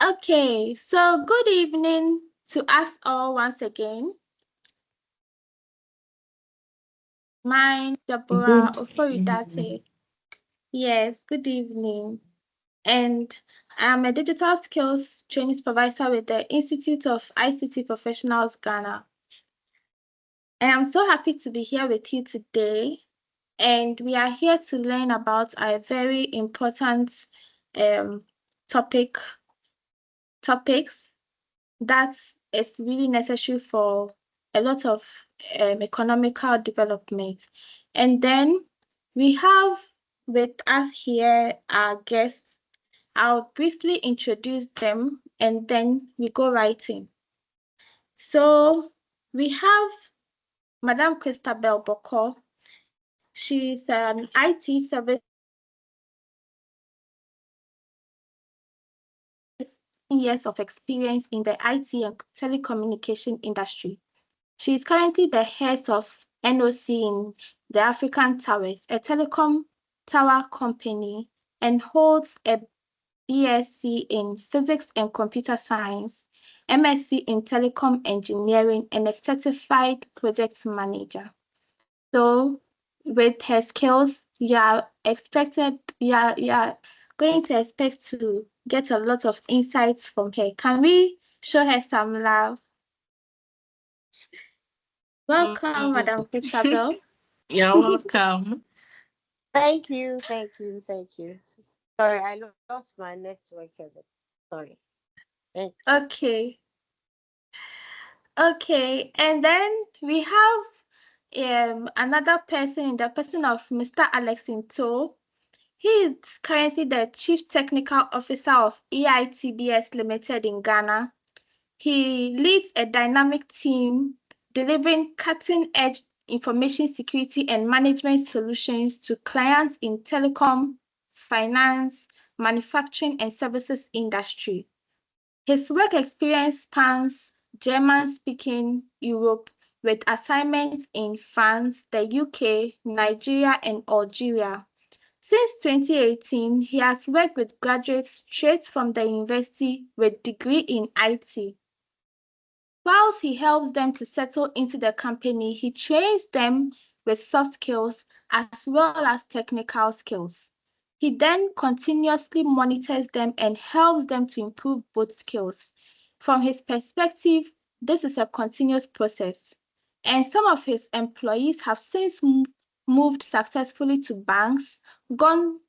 Okay, so good evening to us all once again. Mine, Deborah Oforidate. Yes, good evening. And I'm a digital skills training supervisor with the Institute of ICT Professionals Ghana. And I'm so happy to be here with you today. And we are here to learn about a very important topics that is really necessary for a lot of economical development. And then we have with us here our guests. I'll briefly introduce them and then we go right in. So we have Madam Christabel Boko. She's an IT service years of experience in the IT and telecommunication industry. She is currently the head of NOC in the African Towers, a telecom tower company, and holds a BSc in Physics and Computer Science, MSc in Telecom Engineering, and a certified project manager. So with her skills, you are going to expect to get a lot of insights from her. Can we show her some love? Welcome, Madam Christabel. You're welcome. Thank you. Sorry, I lost my network a bit. Sorry. Thank you. Okay, and then we have another person in the person of Mr. Alex Into. He is currently the Chief Technical Officer of EITBS Limited in Ghana. He leads a dynamic team delivering cutting-edge information security and management solutions to clients in telecom, finance, manufacturing, and services industry. His work experience spans German-speaking Europe with assignments in France, the UK, Nigeria, and Algeria. Since 2018, he has worked with graduates straight from the university with degree in IT. Whilst he helps them to settle into the company, he trains them with soft skills as well as technical skills. He then continuously monitors them and helps them to improve both skills. From his perspective, this is a continuous process. And some of his employees have since moved successfully to banks, gone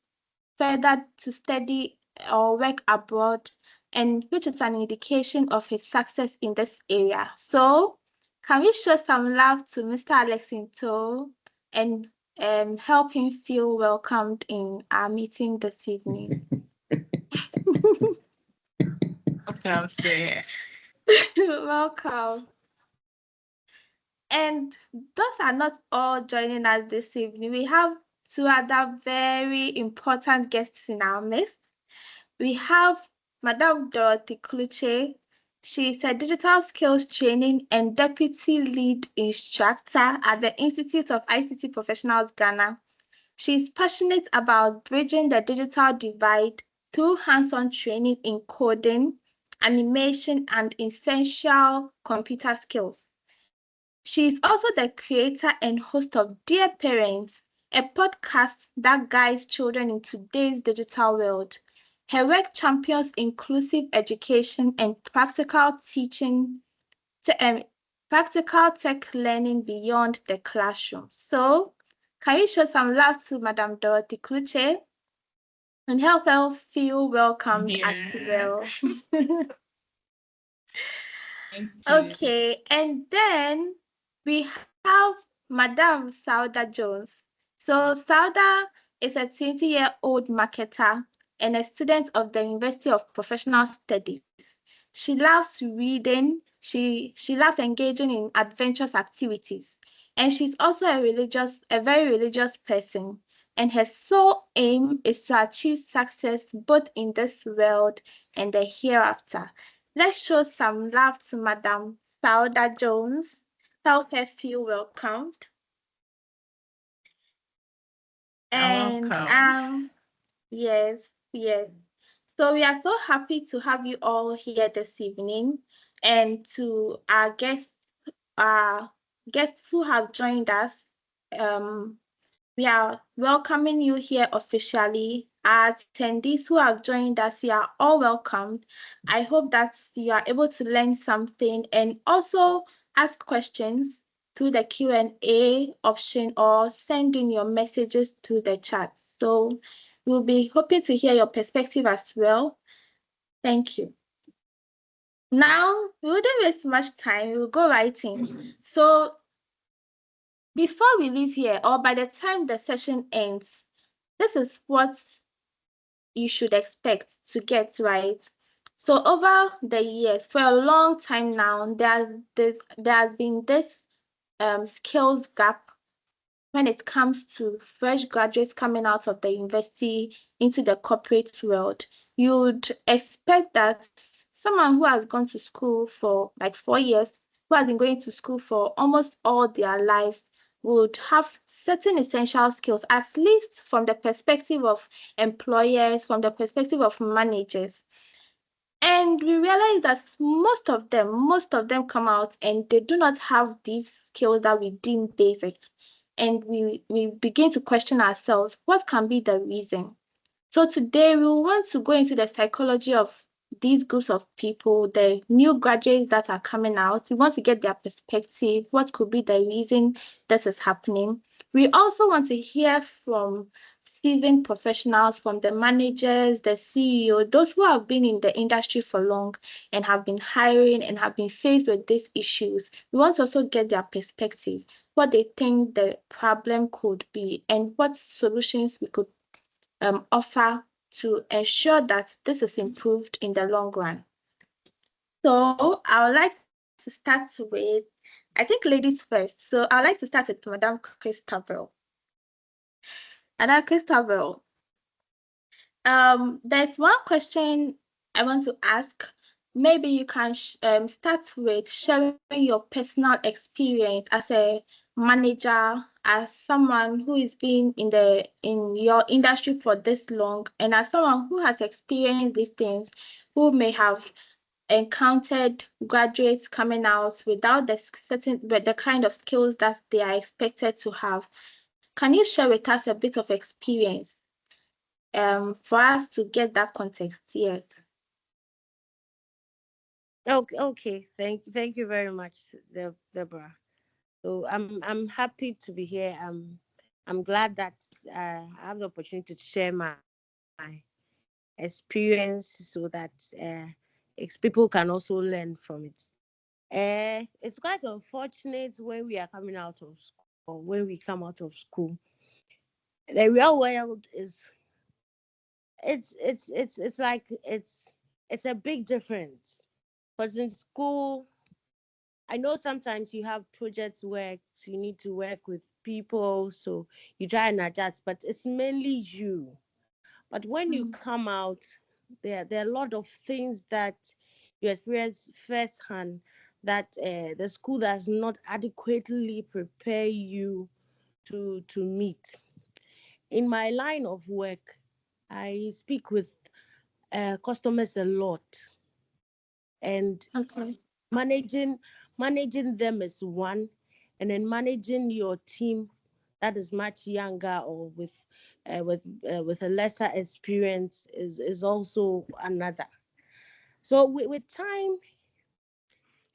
further to study or work abroad, and which is an indication of his success in this area. So, can we show some love to Mr. Alexinto and help him feel welcomed in our meeting this evening? Welcome, sir. Welcome. And those are not all joining us this evening. We have two other very important guests in our midst. We have Madame Dorothy Kluche. She is a digital skills training and deputy lead instructor at the Institute of ICT Professionals Ghana. She is passionate about bridging the digital divide through hands-on training in coding, animation, and essential computer skills. She is also the creator and host of Dear Parents, a podcast that guides children in today's digital world. Her work champions inclusive education and practical teaching, practical tech learning beyond the classroom. So, can you show some love to Madame Dorothy Kluche and help her feel welcomed as well? Okay, and then we have Madame Sauda Jones. So Sauda is a 20-year-old marketer and a student of the University of Professional Studies. She loves reading, she loves engaging in adventurous activities, and she's also a very religious person. And her sole aim is to achieve success both in this world and the hereafter. Let's show some love to Madam Sauda Jones. Help her feel welcomed. And welcome. yes. So So we are so happy to have you all here this evening, and to our guests who have joined us. We are welcoming you here officially. Our attendees who have joined us, you are all welcomed. I hope that you are able to learn something and also ask questions through the Q&A option or send in your messages to the chat. So we'll be hoping to hear your perspective as well. Thank you. Now, we wouldn't waste much time. We'll go right in. So before we leave here, or by the time the session ends, this is what you should expect to get right. So over the years, for a long time now, there has been this skills gap when it comes to fresh graduates coming out of the university into the corporate world. You'd expect that someone who has gone to school for like 4 years, who has been going to school for almost all their lives, would have certain essential skills, at least from the perspective of employers, from the perspective of managers. And we realize that most of them come out and they do not have these skills that we deem basic. And we begin to question ourselves, what can be the reason? So today we want to go into the psychology of these groups of people, the new graduates that are coming out. We want to get their perspective. What could be the reason this is happening? We also want to hear from seasoned professionals, from the managers, the CEO, those who have been in the industry for long and have been hiring and have been faced with these issues. We want to also get their perspective, what they think the problem could be, and what solutions we could offer to ensure that this is improved in the long run. So I would like to start with, I think ladies first. So I'd like to start with Madam Christabel. Madam Christabel, there's one question I want to ask. Maybe you can start with sharing your personal experience as a manager, as someone who has been in your industry for this long, and as someone who has experienced these things, who may have encountered graduates coming out without the kind of skills that they are expected to have. Can you share with us a bit of experience for us to get that context? Yes. Okay. Thank you very much, Deborah. So I'm happy to be here. I'm glad that I have the opportunity to share my experience so that people can also learn from it. It's quite unfortunate when we are coming out of school, or when we come out of school. The real world is it's like it's a big difference. Because in school, I know sometimes you have project work, so you need to work with people, so you try and adjust, but it's mainly you. But when you come out, there are a lot of things that you experience firsthand that the school does not adequately prepare you to meet. In my line of work, I speak with customers a lot, and Okay. managing them is one, and then managing your team that is much younger or with a lesser experience is also another. So with time,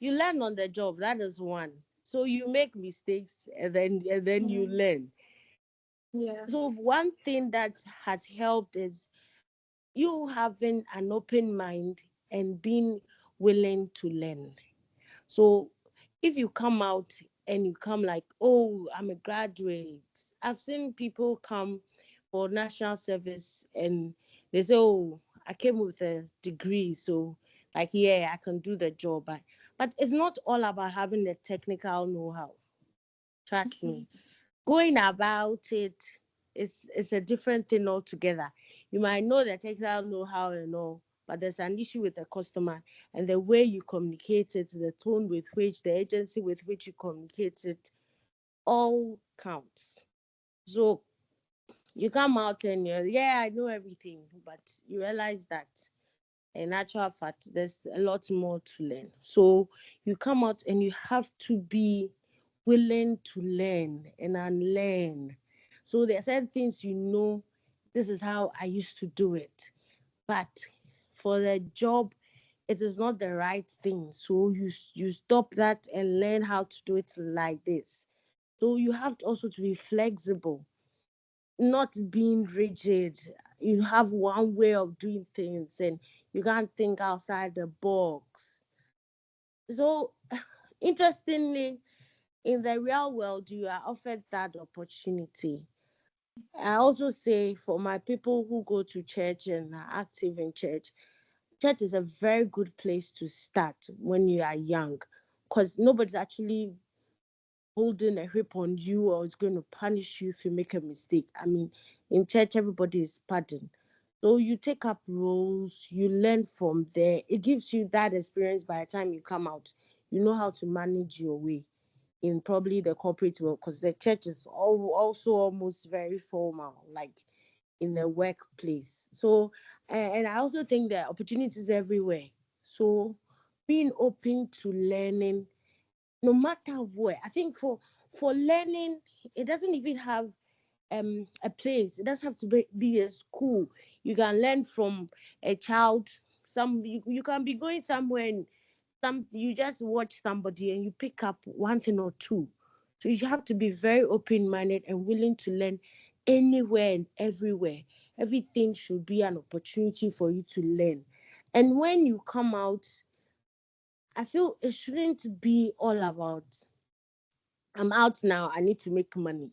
you learn on the job. That is one. So you make mistakes, and then you learn. Yeah. So one thing that has helped is you having an open mind and being willing to learn. So if you come out and you come like, oh, I'm a graduate. I've seen people come for national service and they say, oh, I came with a degree. So like, yeah, I can do the job. But it's not all about having the technical know-how. Trust Okay. me. Going about it is a different thing altogether. You might know the technical know-how and all, but there's an issue with the customer, and the way you communicate it, the tone with which, the agency with which you communicate it, all counts. So you come out and you're, yeah, I know everything, but you realize that In actual fact, there's a lot more to learn. So you come out and you have to be willing to learn and unlearn. So there are certain things this is how I used to do it. But for the job, it is not the right thing. So you stop that and learn how to do it like this. So you have to also to be flexible, not being rigid. You have one way of doing things and you can't think outside the box. So interestingly, in the real world, you are offered that opportunity. I also say for my people who go to church and are active in church, church is a very good place to start when you are young, because nobody's actually holding a whip on you or is going to punish you if you make a mistake. I mean, in church, everybody is pardoned. So you take up roles, you learn from there. It gives you that experience by the time you come out. You know how to manage your way in probably the corporate world, because the church is also almost very formal, like in the workplace. So, and I also think there are opportunities everywhere. So, being open to learning no matter where. I think for learning, it doesn't even have a place. It doesn't have to be a school. You can learn from a child. You can be going somewhere and you just watch somebody and you pick up one thing or two. So you have to be very open-minded and willing to learn anywhere and everywhere. Everything should be an opportunity for you to learn. And when you come out, I feel it shouldn't be all about I'm out now, I need to make money.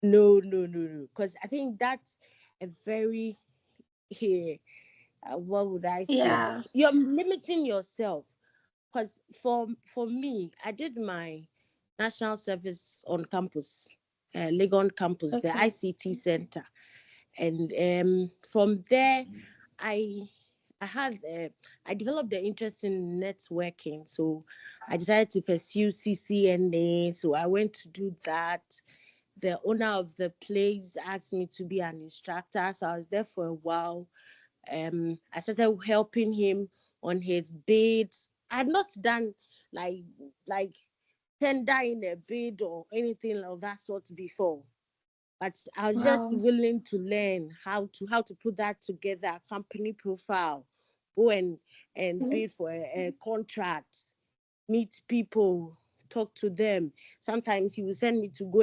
No, no, no, no. Because I think that's a very, here, what would I say? Yeah. You're limiting yourself. Because for me, I did my national service on campus, Legon campus, the Okay. ICT center. And from there, I I had I developed the interest in networking, so I decided to pursue CCNA. So I went to do that. The owner of the place asked me to be an instructor, so I was there for a while. I started helping him on his bids. I had not done like like tender in a bid or anything of that sort before, but I was just Wow. willing to learn how to put that together, company profile, go and Mm. bid for a contract, meet people, talk to them. Sometimes he will send me to go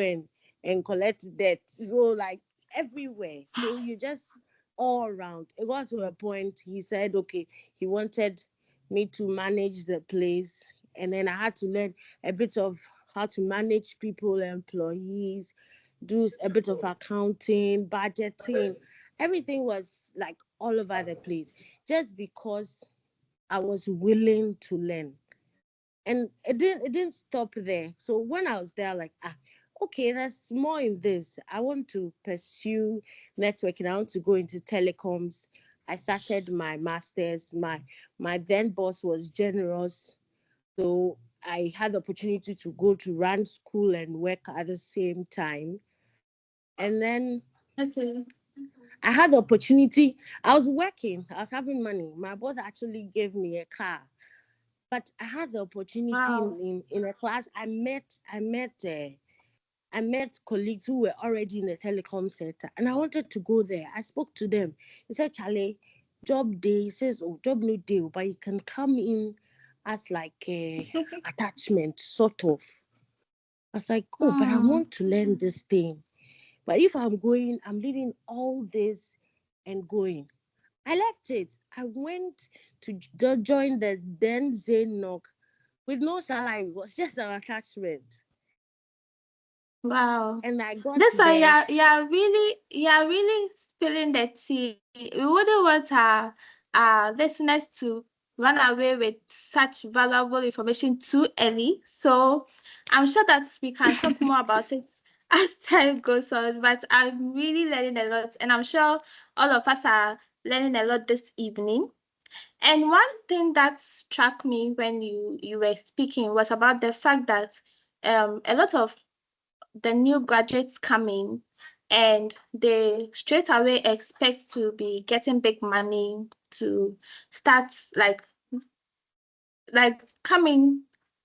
and collect debt. So like everywhere. So you just all around. It got to a point he said, okay, he wanted me to manage the place. And then I had to learn a bit of how to manage people, employees, do a bit of accounting, budgeting. Everything was like all over the place just because I was willing to learn. And it didn't stop there. So when I was there, like, okay, there's more in this. I want to pursue networking. I want to go into telecoms. I started my masters. My then boss was generous. So I had the opportunity to go to run school and work at the same time. And then Okay. I had the opportunity. I was working. I was having money. My boss actually gave me a car. But I had the opportunity Wow. in a class. I met colleagues who were already in the telecom sector, and I wanted to go there. I spoke to them. He said, "Charlie, job day." He says, "Oh, job no day, but you can come in as like a attachment, sort of." I was like, "Oh, but I Mm. want to learn this thing. But if I'm going, I'm leaving all this and going." I left it. I went to join the then Zainok with no salary. It was just an attachment. Wow. And I got This one, there. you're really spilling the tea. We wouldn't want our listeners to run away with such valuable information too early. So I'm sure that we can talk more about it as time goes on. But I'm really learning a lot, and I'm sure all of us are learning a lot this evening. And one thing that struck me when you were speaking was about the fact that a lot of the new graduates come in and they straight away expect to be getting big money, to start like coming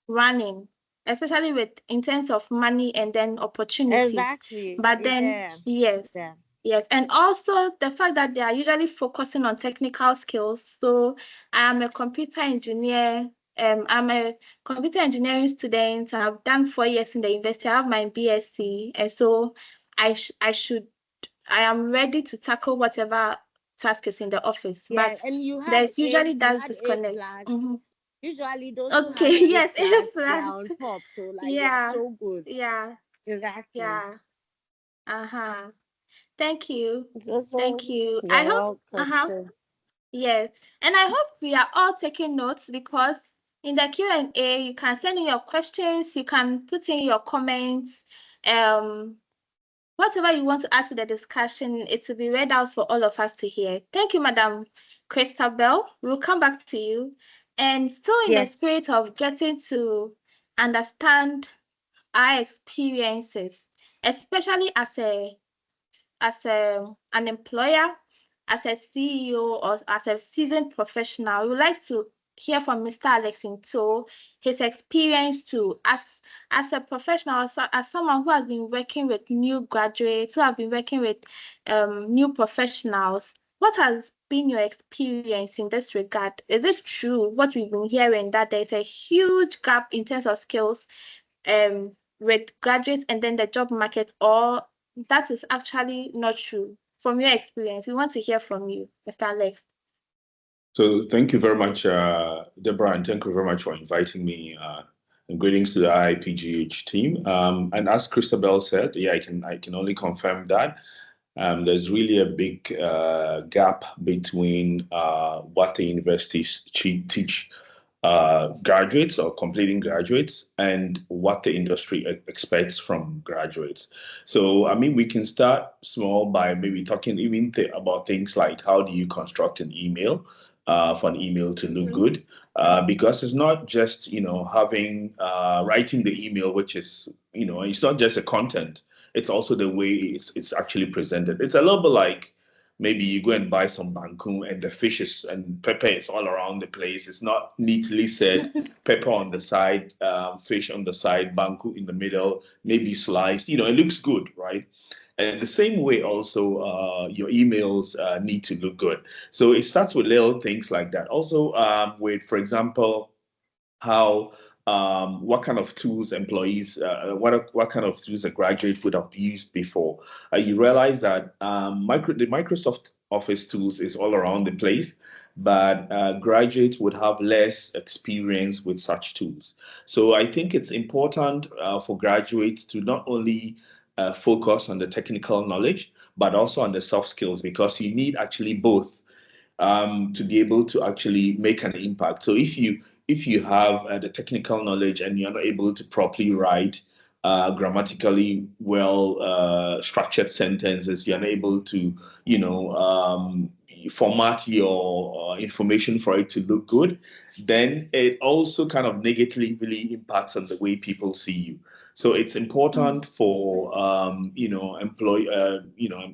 running, especially with in terms of money and then opportunities. Exactly. But then yes, and also the fact that they are usually focusing on technical skills. So I am a computer engineer. I'm a computer engineering student. I've done 4 years in the university. I have my BSc, and so I am ready to tackle whatever task is in the office. Yeah, But and you had there's usually A's, you that had A disconnect. plus. Mhm. Usually those who have Okay, A yes, plus, they plus. are on top. So like they are Yeah, so good. yeah, Exactly. yeah. Thank you. So Thank you. I you're hope, welcome. yes. And I hope we are all taking notes, because in the Q&A, you can send in your questions, you can put in your comments, whatever you want to add to the discussion, it will be read out for all of us to hear. Thank you, Madam Christabel. We'll come back to you. And still in the Yes. spirit of getting to understand our experiences, especially as an employer, as a CEO, or as a seasoned professional, we would like to hear from Mr. Alex Nto, his experience too, as a professional, as someone who has been working with new graduates, who have been working with new professionals. What has been your experience in this regard? Is it true what we've been hearing, that there's a huge gap in terms of skills with graduates and then the job market, or that is actually not true? From your experience, we want to hear from you, Mr. Alex. So thank you very much, Deborah, and thank you very much for inviting me. And greetings to the IIPGH team. And as Christabel said, yeah, I can only confirm that there's really a big gap between what the universities teach graduates or completing graduates and what the industry expects from graduates. So, I mean, we can start small by maybe talking even about things like how do you construct an email for an email to look good, because it's not just, having writing the email, which is, it's not just a content. It's also the way it's actually presented. It's a little bit like maybe you go and buy some banku and the fishes and pepper is all around the place. It's not neatly said, pepper on the side, fish on the side, banku in the middle, maybe sliced. It looks good, right? And the same way also, your emails need to look good. So it starts with little things like that. Also, with, for example, how what kind of tools employees, what kind of tools a graduate would have used before. You realize that the Microsoft Office tools is all around the place, but graduates would have less experience with such tools. So I think it's important for graduates to not only focus on the technical knowledge, but also on the soft skills, because you need actually both to be able to actually make an impact. So if you have the technical knowledge and you're not able to properly write grammatically well structured sentences, you're not able to, format your information for it to look good, then it also kind of negatively impacts on the way people see you. So it's important for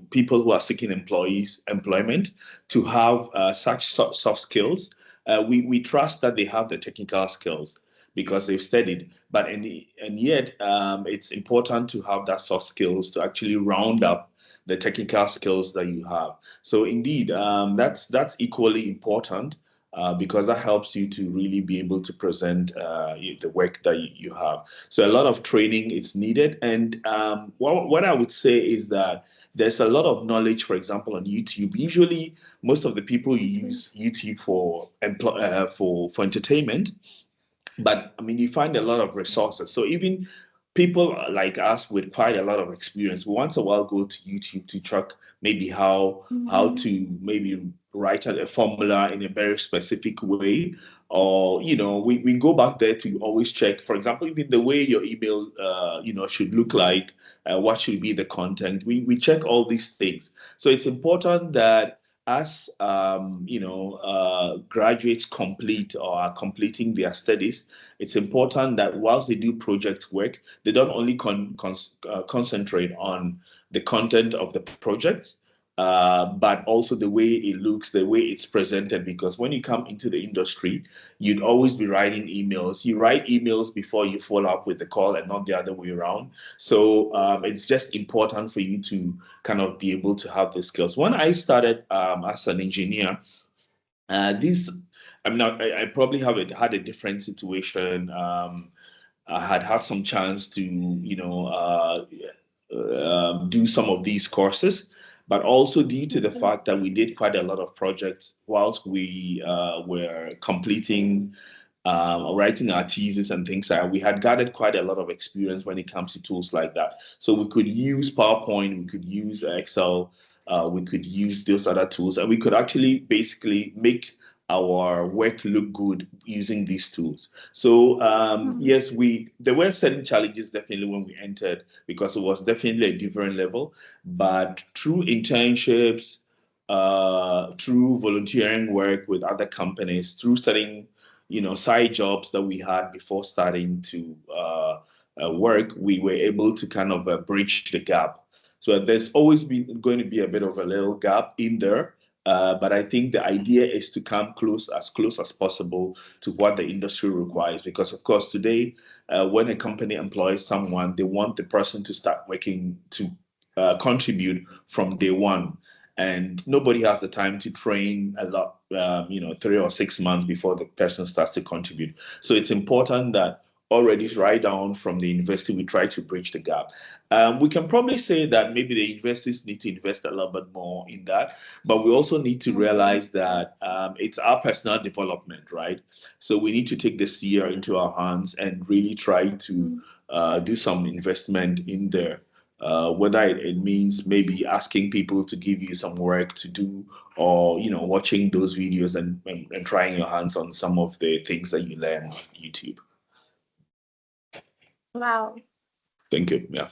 people who are seeking employment to have such soft skills. We trust that they have the technical skills because they've studied, but and yet it's important to have that soft skills to actually round up the technical skills that you have. So indeed, that's equally important. Because that helps you to really be able to present the work that you have. So a lot of training is needed. And what I would say is that there's a lot of knowledge, for example, on YouTube. Usually, most of the people use YouTube for entertainment. But I mean, you find a lot of resources. So even people like us with quite a lot of experience, we once a while go to YouTube to check maybe how to maybe write a formula in a very specific way. Or, we go back there to always check, for example, even the way your email, should look like, what should be the content. We check all these things. So it's important that as graduates complete or are completing their studies, it's important that whilst they do project work, they don't only concentrate on the content of the project, but also the way it looks, the way it's presented. Because when you come into the industry, you'd always be writing emails. You write emails before you follow up with the call, and not the other way around. So it's just important for you to kind of be able to have the skills. When I started as an engineer, I probably had a different situation. I had some chance to, do some of these courses, but also due to the fact that we did quite a lot of projects whilst we were completing writing our thesis and things like that, we had gathered quite a lot of experience when it comes to tools like that. So we could use PowerPoint, we could use Excel, we could use those other tools, and we could actually basically make our work look good using these tools. So yes, there were certain challenges definitely when we entered, because it was definitely a different level. But through internships, through volunteering work with other companies, through studying, side jobs that we had before starting to work, we were able to kind of bridge the gap. So there's always been going to be a bit of a little gap in there. But I think the idea is to come close as possible to what the industry requires. Because, of course, today, when a company employs someone, they want the person to start working to contribute from day one. And nobody has the time to train a lot, 3 or 6 months before the person starts to contribute. So it's important that already right down from the university, we try to bridge the gap. We can probably say that maybe the universities need to invest a little bit more in that, but we also need to realize that it's our personal development, right? So we need to take this year into our hands and really try to do some investment in there. Whether it means maybe asking people to give you some work to do, or watching those videos and trying your hands on some of the things that you learn on YouTube. Wow. Thank you. Yeah.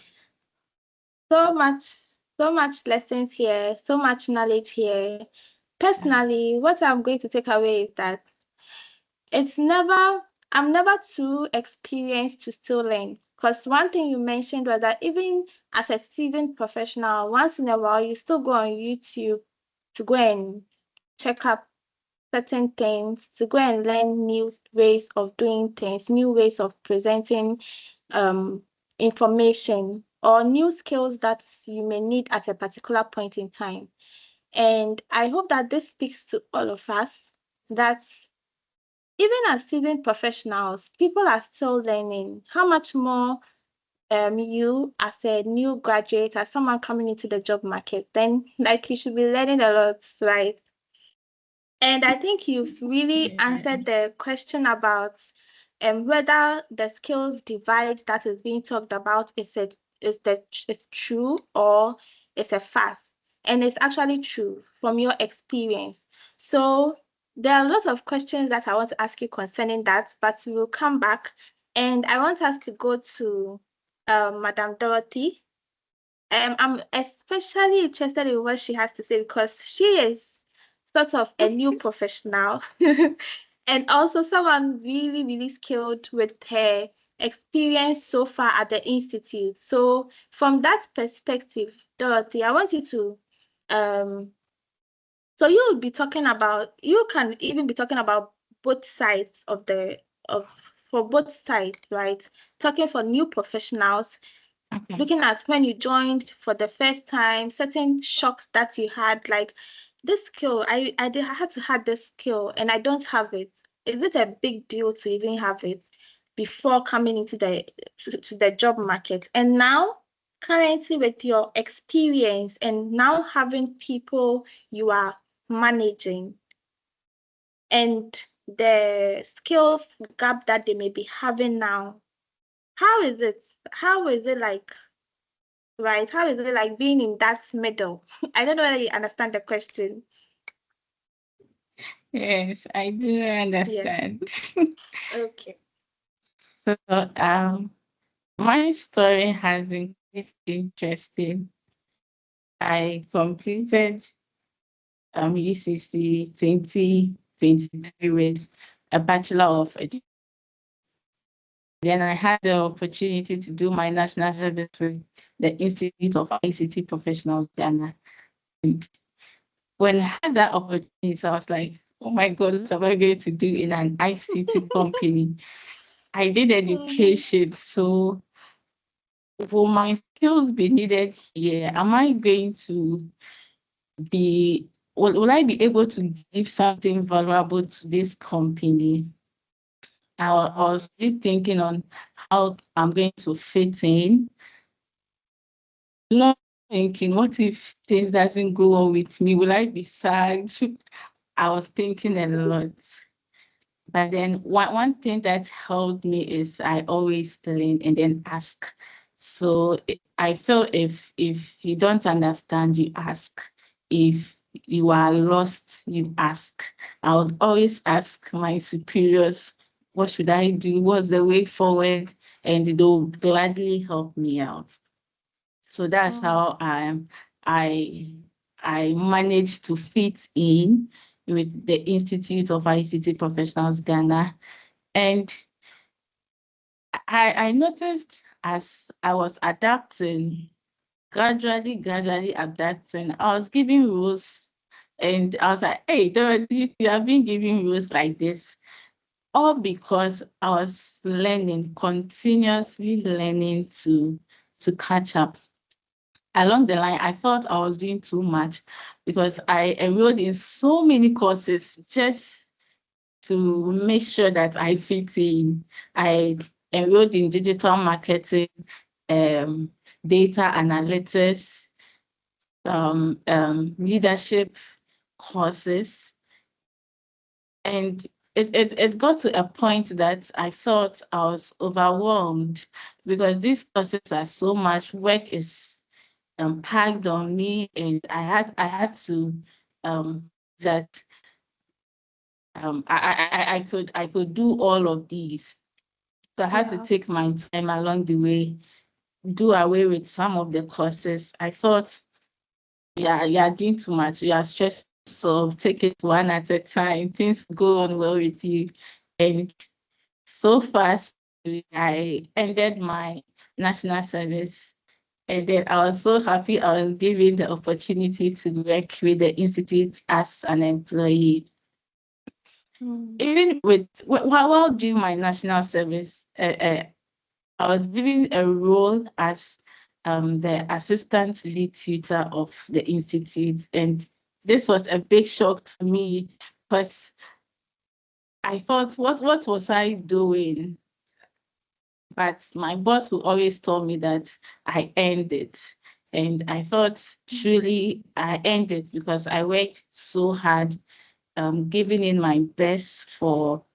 So much lessons here, so much knowledge here. Personally, what I'm going to take away is that I'm never too experienced to still learn. Because one thing you mentioned was that even as a seasoned professional, once in a while you still go on YouTube to go and check up certain things, to go and learn new ways of doing things, new ways of presenting information, or new skills that you may need at a particular point in time. And I hope that this speaks to all of us, that even as seasoned professionals, people are still learning. How much more you as a new graduate, as someone coming into the job market, then like you should be learning a lot, right? And I think you've really answered the question about whether the skills divide that is being talked about is true or is a farce. And it's actually true from your experience. So there are lots of questions that I want to ask you concerning that, but we will come back. And I want us to go to Madam Dorothy. I'm especially interested in what she has to say, because she is sort of a new professional and also someone really, really skilled with her experience so far at the institute. So from that perspective, Dorothy, I want you to so you can even be talking about both sides for both sides, right? Talking for new professionals, looking at when you joined for the first time, certain shocks that you had, like this skill, I had to have this skill and I don't have it. Is it a big deal to even have it before coming into to the job market? And now, currently with your experience and now having people you are managing and the skills gap that they may be having now, how is it like, right? How is it like being in that middle? I don't know whether you understand the question. Yes, I do understand. Okay. So, my story has been quite interesting. I completed UCC 2023 with a Bachelor of Education. Then I had the opportunity to do my national service with the Institute of ICT Professionals, Ghana. And when I had that opportunity, I was like, oh my God, what am I going to do in an ICT company? I did education, so will my skills be needed here? Am I going to will I be able to give something valuable to this company? I was still thinking on how I'm going to fit in. Not thinking, what if things doesn't go on with me? Will I be sad? I was thinking a lot. But then one thing that helped me is I always learn and then ask. So I feel if you don't understand, you ask. If you are lost, you ask. I would always ask my superiors, what should I do? What's the way forward? And they'll gladly help me out. So that's how I managed to fit in with the Institute of ICT Professionals Ghana. And I noticed as I was adapting, gradually adapting, I was giving rules and I was like, hey, Dorothy, you have been giving rules like this. All because I was learning, continuously learning to catch up. Along the line, I thought I was doing too much because I enrolled in so many courses just to make sure that I fit in. I enrolled in digital marketing, data analytics, leadership courses. And it got to a point that I thought I was overwhelmed because these courses are so much, work is packed on me, and I had to that I could do all of these. So I had to take my time along the way, do away with some of the courses. I thought, yeah, you are doing too much. You are stressed, so take it one at a time. Things go on well with you. And so fast, I ended my national service. And then I was so happy I was given the opportunity to work with the institute as an employee. Even while doing my national service, I was given a role as the assistant lead tutor of the institute. And this was a big shock to me because I thought, what was I doing? But my boss will always tell me that I earned it. And I thought truly I earned it because I worked so hard, giving in my best for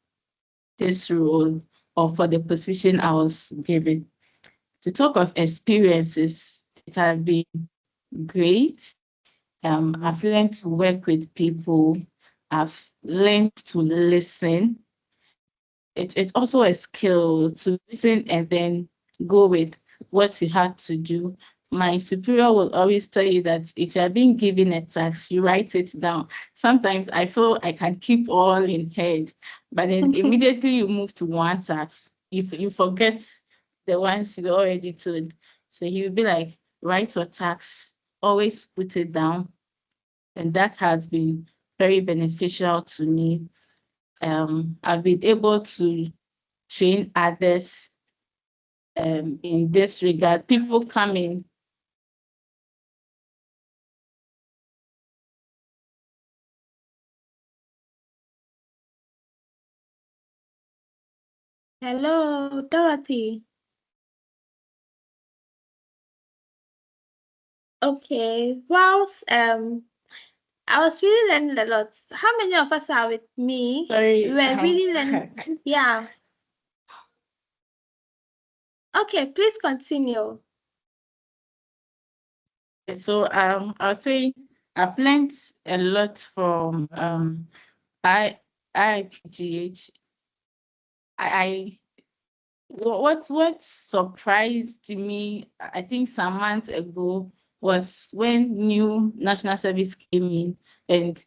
this role or for the position I was given. To talk of experiences, it has been great. I've learned to work with people. I've learned to listen. It's also a skill to listen and then go with what you have to do. My superior will always tell you that if you're being given a task, you write it down. Sometimes I feel I can keep all in head, but then immediately you move to one task, you forget the ones you already told. So he will be like, write your task, always put it down. And that has been very beneficial to me. I've been able to train others in this regard. People coming. Hello, Dorothy. Okay. Whilst I was really learning a lot. How many of us are with me? Sorry, We were really learning. Yeah. Okay, please continue. So I'll say I've learned a lot from IPGH. What surprised me, I think some months ago, was when new national service came in and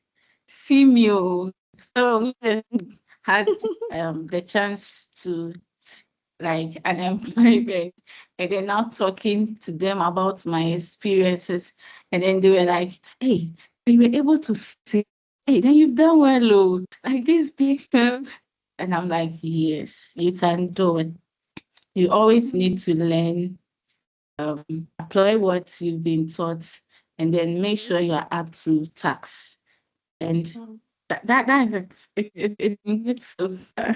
female. So we had the chance to like unemployment, and then now talking to them about my experiences, and then they were like, "Hey, you were able to say, hey, then you've done well, oh, like this people." And I'm like, "Yes, you can do it. You always need to learn, apply what you've been taught, and then make sure you are up to task." And Mm. that is it's so far.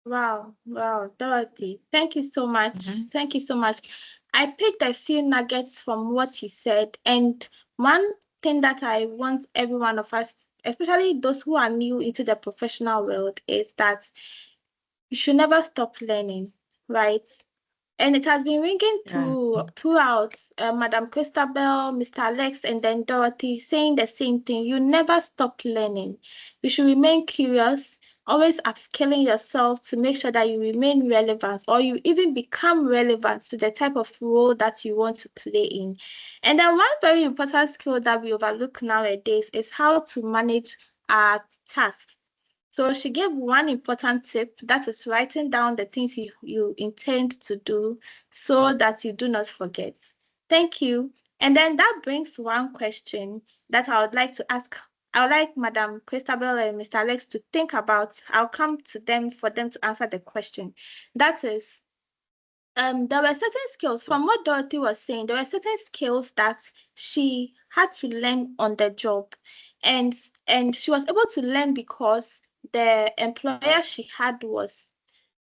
Wow, wow, Dorothy, thank you so much. Mhm. Thank you so much. I picked a few nuggets from what you said, and one thing that I want every one of us, especially those who are new into the professional world, is that you should never stop learning, right? And it has been ringing Yeah. throughout, Madam Christabel, Mr. Alex, and then Dorothy saying the same thing. You never stop learning. You should remain curious, always upskilling yourself to make sure that you remain relevant or you even become relevant to the type of role that you want to play in. And then one very important skill that we overlook nowadays is how to manage our tasks. So she gave one important tip, that is writing down the things you intend to do so that you do not forget. Thank you. And then that brings one question that I would like to ask. I would like Madam Christabel and Mr. Alex to think about. I'll come to them for them to answer the question. That is, there were certain skills from what Dorothy was saying, there were certain skills that she had to learn on the job. And she was able to learn because the employer she had was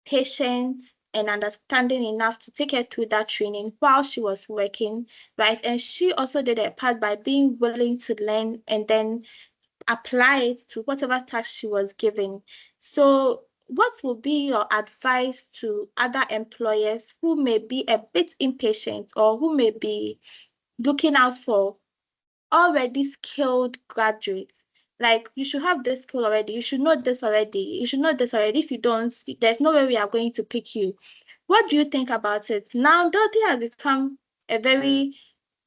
patient and understanding enough to take her through that training while she was working, right? And she also did her part by being willing to learn and then apply it to whatever task she was given. So, what will be your advice to other employers who may be a bit impatient or who may be looking out for already skilled graduates? Like, you should have this skill already, you should know this already, you should know this already. If you don't, there's no way we are going to pick you. What do you think about it? Now, Dorothy has become a very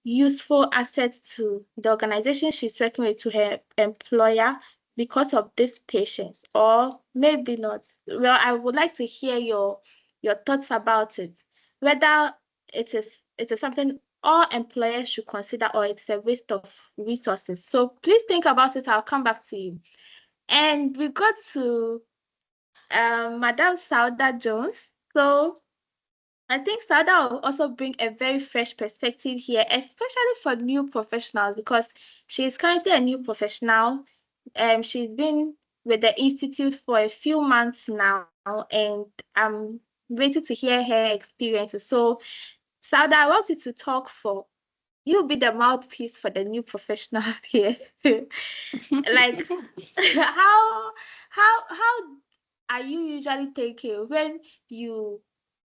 useful asset to the organization she's working with, to her employer, because of this patience, or maybe not. Well, I would like to hear your thoughts about it, whether it is something all employers should consider or it's a waste of resources. So please think about it. I'll come back to you. And we got to Madam Sauda Jones. So I think Sada will also bring a very fresh perspective here, especially for new professionals, because she is currently a new professional. She's been with the institute for a few months now, and I'm waiting to hear her experiences. So, Sada, I want you to talk for you, be the mouthpiece for the new professionals here. Like, how are you usually taking when you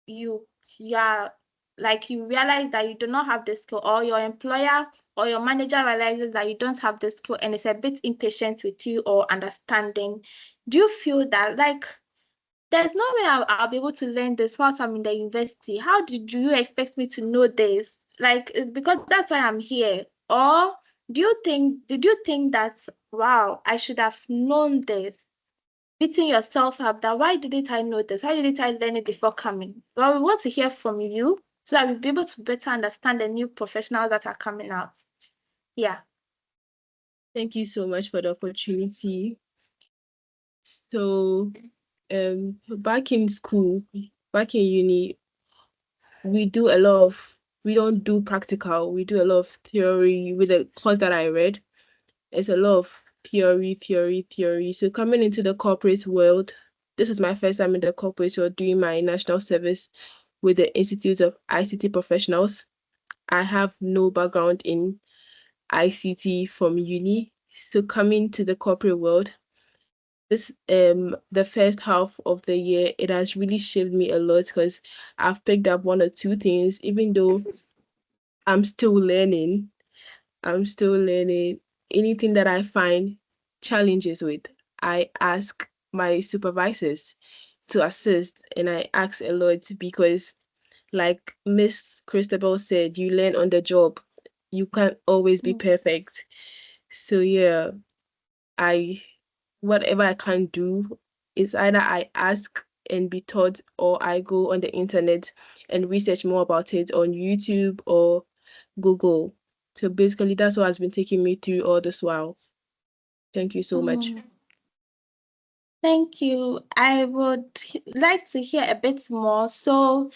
you you are like you realize that you do not have the skill, or your employer or your manager realizes that you don't have the skill and is a bit impatient with you or understanding? Do you feel that, like, there's no way I'll be able to learn this whilst I'm in the university? How did you expect me to know this? Like, it's because that's why I'm here. Or did you think that, wow, I should have known this, beating yourself up, that why didn't I know this? Why didn't I learn it before coming? Well, we want to hear from you so that we'll be able to better understand the new professionals that are coming out. Yeah. Thank you so much for the opportunity. So, back in school, back in uni, we don't do practical. We do a lot of theory with the course that I read. It's a lot of theory. So coming into the corporate world, this is my first time in the corporate world doing my national service with the Institute of ICT Professionals. I have no background in ICT from uni. So coming to the corporate world, this the first half of the year, it has really shaped me a lot because I've picked up one or two things, even though I'm still learning. I'm still learning. Anything that I find challenges with, I ask my supervisors to assist, and I ask a lot because, like Miss Christabel said, you learn on the job. You can't always be perfect. So yeah, I whatever I can do is either I ask and be taught, or I go on the internet and research more about it on YouTube or Google. So basically, that's what has been taking me through all this while. Thank you so much. Thank you. I would like to hear a bit more. So,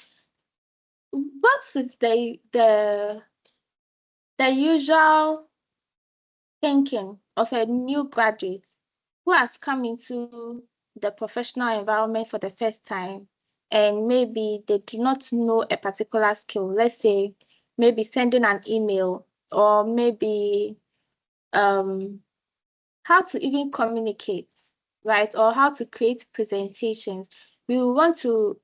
what is the usual thinking of a new graduate who has come into the professional environment for the first time, and maybe they do not know a particular skill? Let's say maybe sending an email, or maybe how to even communicate, right? Or how to create presentations. We want to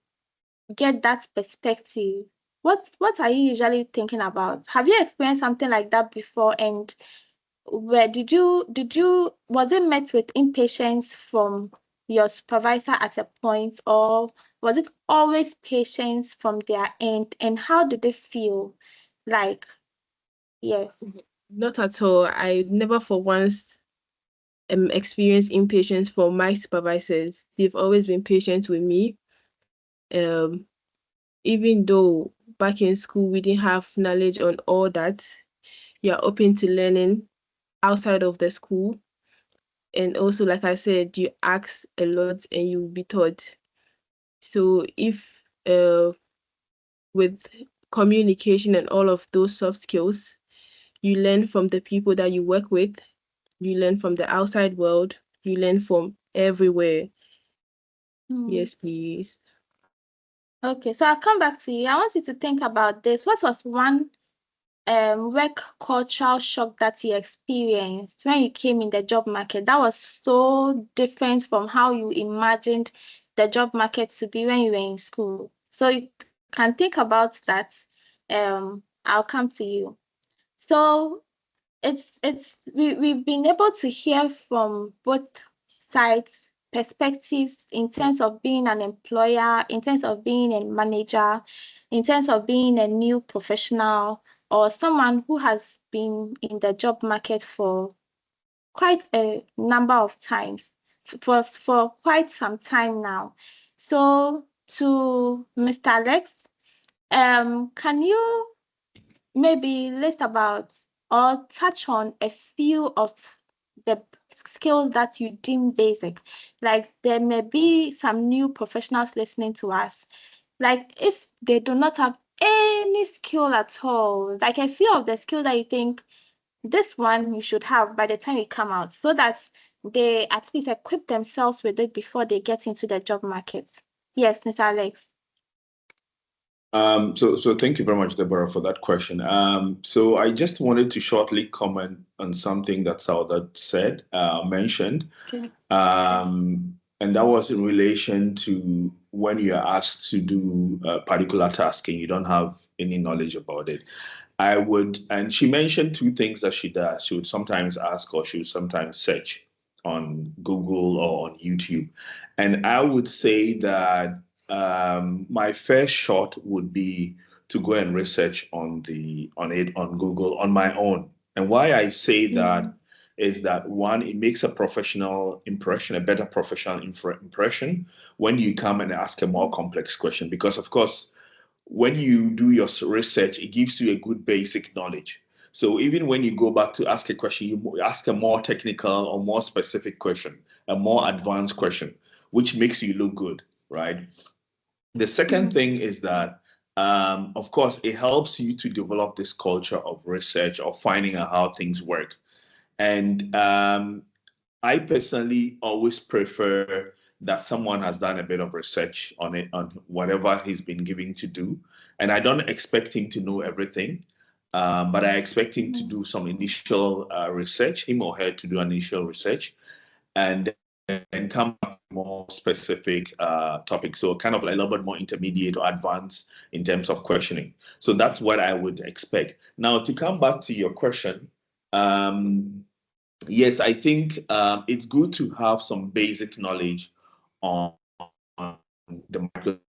get that perspective. What are you usually thinking about? Have you experienced something like that before? And where did you was it met with impatience from your supervisor at a point, or was it always patience from their end? And how did it feel like? Yes. Not at all. I never for once experienced impatience from my supervisors. They've always been patient with me. Even though back in school we didn't have knowledge on all that, you're open to learning outside of the school. And also, like I said, you ask a lot and you'll be taught. So if with communication and all of those soft skills, you learn from the people that you work with, you learn from the outside world, you learn from everywhere. Yes, please. Okay, so I'll come back to you. I want you to think about this. What was one work cultural shock that you experienced when you came in the job market that was so different from how you imagined the job market to be when you were in school? So you can think about that. I'll come to you. So we've been able to hear from both sides perspectives in terms of being an employer, in terms of being a manager, in terms of being a new professional, or someone who has been in the job market for quite a number of times, for quite some time now. So to Mr. Alex, can you maybe list about or touch on a few of the skills that you deem basic? Like, there may be some new professionals listening to us. Like, if they do not have any skill at all, like a few of the skills that you think this one you should have by the time you come out, so that they at least equip themselves with it before they get into the job market. Yes, Mr. Alex. So thank you very much, Deborah, for that question. So I just wanted to shortly comment on something that Saudat mentioned. Okay. And that was in relation to when you are asked to do a particular task and you don't have any knowledge about it. And she mentioned two things that she does. She would sometimes ask, or she would sometimes search on Google or on YouTube. And I would say that my first shot would be to go and research on Google on my own. And why I say that is that, one, it makes a professional impression, a better professional impression when you come and ask a more complex question. Because of course, when you do your research, it gives you a good basic knowledge. So even when you go back to ask a question, you ask a more technical or more specific question, a more advanced question, which makes you look good, right? The second thing is that, of course, it helps you to develop this culture of research, of finding out how things work. And I personally always prefer that someone has done a bit of research on it, on whatever he's been given to do. And I don't expect him to know everything, but I expect him to do some initial research, him or her to do initial research, and come up with more specific topics. So kind of like a little bit more intermediate or advanced in terms of questioning. So that's what I would expect. Now, to come back to your question, yes, I think it's good to have some basic knowledge on the Microsoft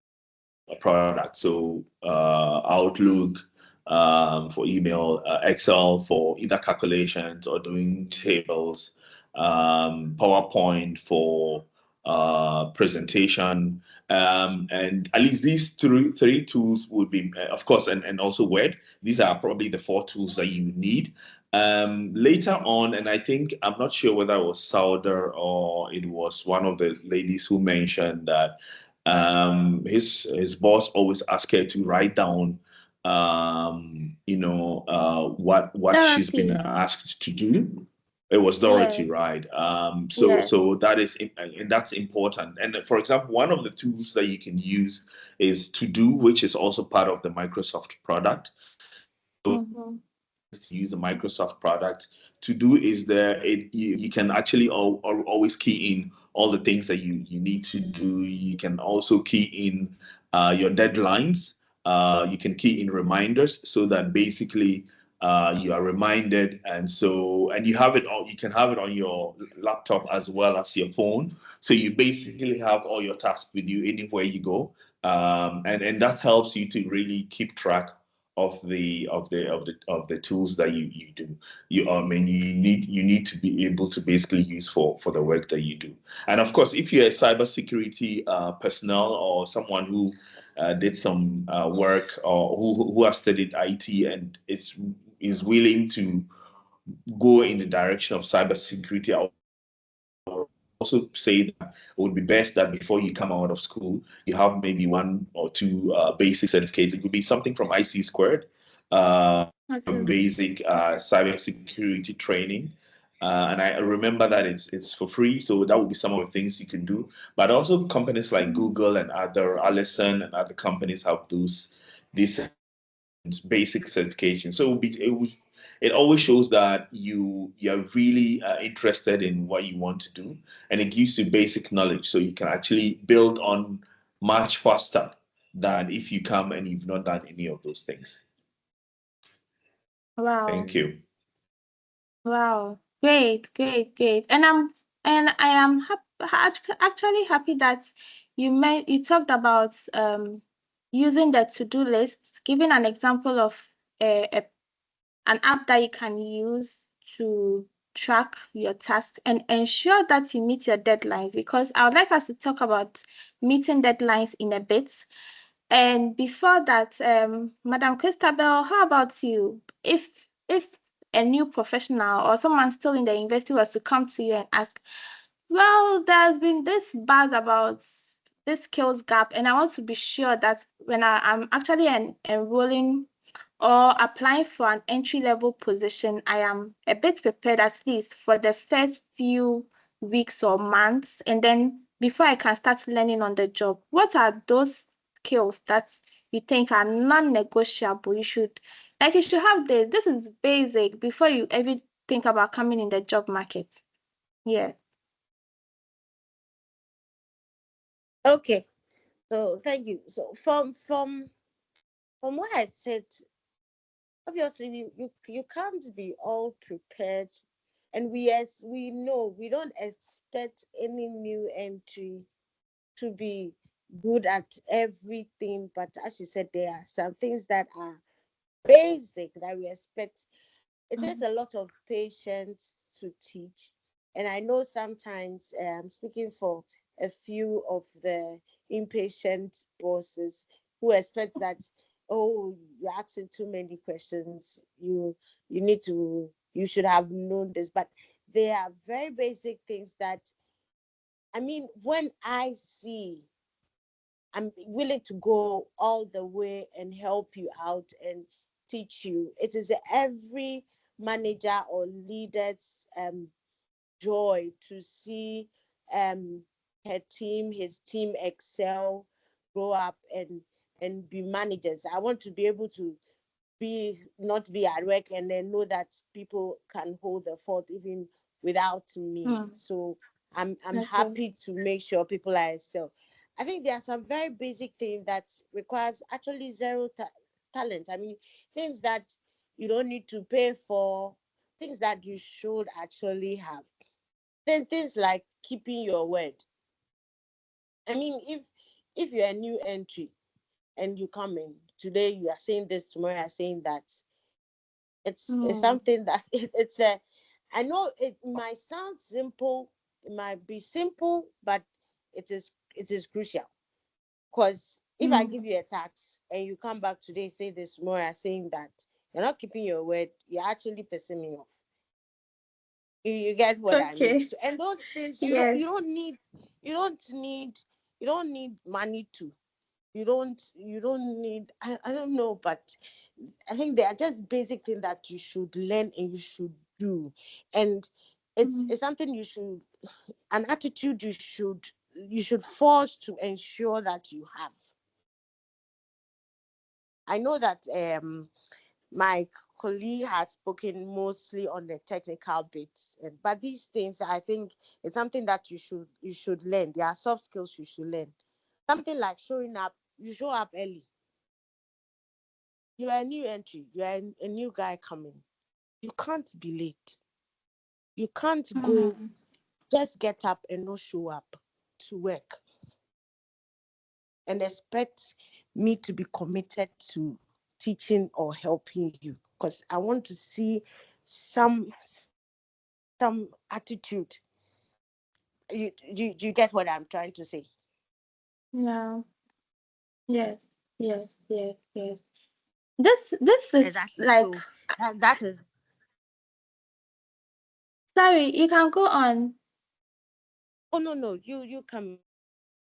product. So Outlook for email, Excel for either calculations or doing tables, PowerPoint for presentation, and at least these three tools would be, of course, and also Word. These are probably the 4 tools that you need. Later on, and I think I'm not sure whether it was Sauder or it was one of the ladies who mentioned that his boss always asked her to write down what she's been Dorothy. asked to do. It was Dorothy, Yes. right? So Yes. that is, and that's important. And for example, one of the tools that you can use is To Do, which is also part of the Microsoft product. Mm-hmm. To use the Microsoft product, To Do is there. You can actually always key in all the things that you need to do. You can also key in your deadlines. You can key in reminders so that basically you are reminded, and you have it all. You can have it on your laptop as well as your phone. So you basically have all your tasks with you anywhere you go, and that helps you to really keep track of the tools that you do. You need to be able to basically use for the work that you do. And of course, if you're a cybersecurity personnel or someone who did some work or who has studied IT and is willing to go in the direction of cybersecurity, I would also say that it would be best that before you come out of school, you have maybe 1 or 2 basic certificates. It could be something from IC Squared, basic cybersecurity training. And I remember that it's for free, so that would be some of the things you can do. But also companies like Google and other Allison and other companies have these basic certification. So it always shows that you're really interested in what you want to do, and it gives you basic knowledge, so you can actually build on much faster than if you come and you've not done any of those things. Wow. Thank you. Wow. Great. And I am actually happy that you talked about using the to-do list, giving an example of an app that you can use to track your tasks and ensure that you meet your deadlines, because I would like us to talk about meeting deadlines in a bit. And before that, Madam Christabel, how about you? If a new professional or someone still in the university was to come to you and ask, well, there's been this buzz about this skills gap, and I want to be sure that when I'm actually enrolling or applying for an entry-level position, I am a bit prepared at least for the first few weeks or months, and then before I can start learning on the job. What are those skills that you think are non-negotiable? You should have this is basic before you ever think about coming in the job market. Yes. Okay, so thank you. So from what I said, obviously you can't be all prepared, and we know we don't expect any new entry to be good at everything. But as you said, there are some things that are basic that we expect. It takes a lot of patience to teach, and I know sometimes speaking for a few of the impatient bosses who expect that, oh, you're asking too many questions, you should have known this. But there are very basic things that, I mean, when I see, I'm willing to go all the way and help you out and teach you. It is every manager or leader's joy to see his team excel, grow up, and be managers. I want to be able to not be at work and then know that people can hold the fort even without me. So I'm Okay. happy to make sure people are excel. I think there are some very basic things that requires actually zero talent. I mean, things that you don't need to pay for, things that you should actually have. Then things like keeping your word. I mean, if you're a new entry and you come in today, you are saying this, tomorrow you are saying that. It's something that it's a. I know it might sound simple. It might be simple, but it is crucial. Because if I Mm. give you a tax and you come back today, say this morning, saying that you're not keeping your word, you're actually pissing me off. You get what I mean? Okay. So, and those things Yes. you don't need money to. You don't need, I don't know, but I think they are just basic things that you should learn and you should do. And Mm. it's something an attitude you should force to ensure that you have. I know that my colleague has spoken mostly on the technical bits, but these things, I think, it's something that you should learn. There are soft skills you should learn. Something like showing up. You show up early. You are a new entry. You are a new guy coming. You can't be late. You can't go Mm. just get up and not show up to work and expect me to be committed to teaching or helping you, because I want to see some attitude. You get what I'm trying to say? Yeah. Yes. Yes. Yes. Yes. This is Exactly. like, So that is. sorry, you can go on. Oh, no, you come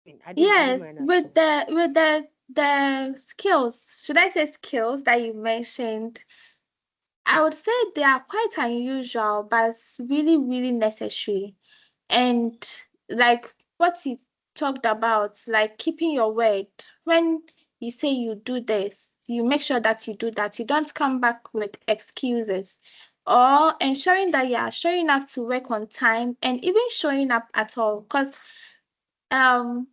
in. I didn't Yes, mind at with all. the skills, should I say skills that you mentioned? I would say they are quite unusual, but really, really necessary. And like what you talked about, like keeping your word. When you say you do this, you make sure that you do that. You don't come back with excuses. Or ensuring that you are showing up to work on time and even showing up at all. Because um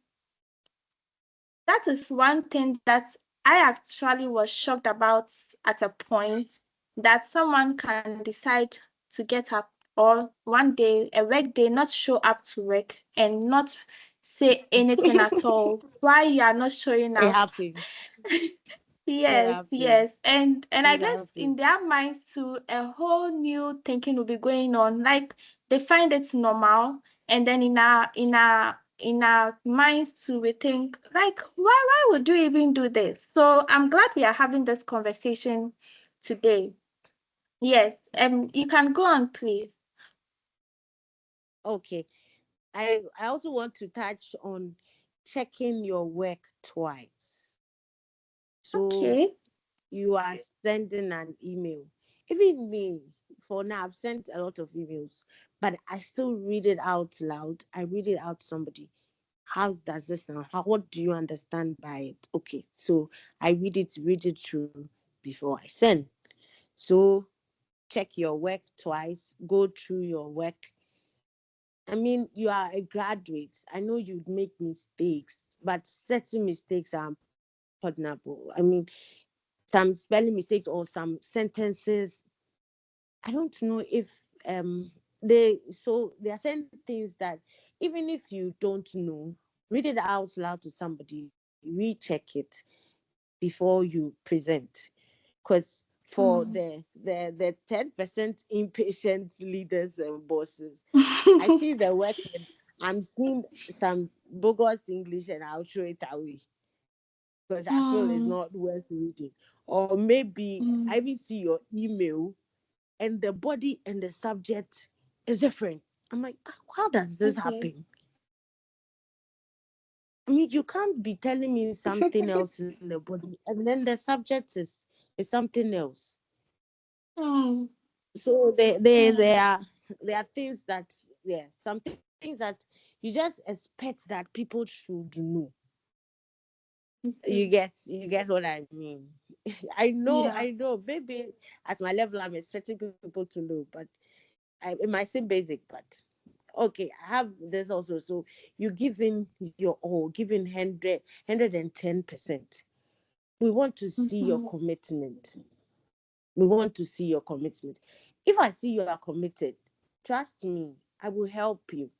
that is one thing that I actually was shocked about at a point, that someone can decide to get up or one day, a work day, not show up to work and not say anything at all. Why you are not showing It up? happens. It Yes, happens. yes. And I It guess in happens. their minds too, a whole new thinking will be going on. Like they find it normal, and then in our minds too, we think like, why would you even do this? So I'm glad we are having this conversation today. Yes, you can go on, please. Okay. I also want to touch on checking your work twice. So Okay. you are sending an email. Even me, for now, I've sent a lot of emails, but I still read it out loud. I read it out to somebody. How does this sound? What do you understand by it? Okay, so I read it through before I send. So check your work twice, go through your work. I mean, you are a graduate. I know you'd make mistakes, but certain mistakes are pardonable. I mean, some spelling mistakes or some sentences. I don't know if there are certain things that even if you don't know, read it out loud to somebody, recheck it before you present. Because for Mm. the 10% impatient leaders and bosses, I see the work and I'm seeing some bogus English and I'll throw it away because I feel it's Mm, not worth reading. Or maybe mm, I even see your email and the body and the subject is different. I'm like, how does this okay. happen? I mean, you can't be telling me something else in the body, and then the subject is something else. Mm, So mm, there are things that, some things that you just expect that people should know. okay. You get what I mean. I know, Yeah. I know. Maybe at my level, I'm expecting people to know, but it might seem basic. But okay, I have this also. So you give in your all, giving 110%. We want to see your Mhm. commitment. We want to see your commitment. If I see you are committed, trust me, I will help you.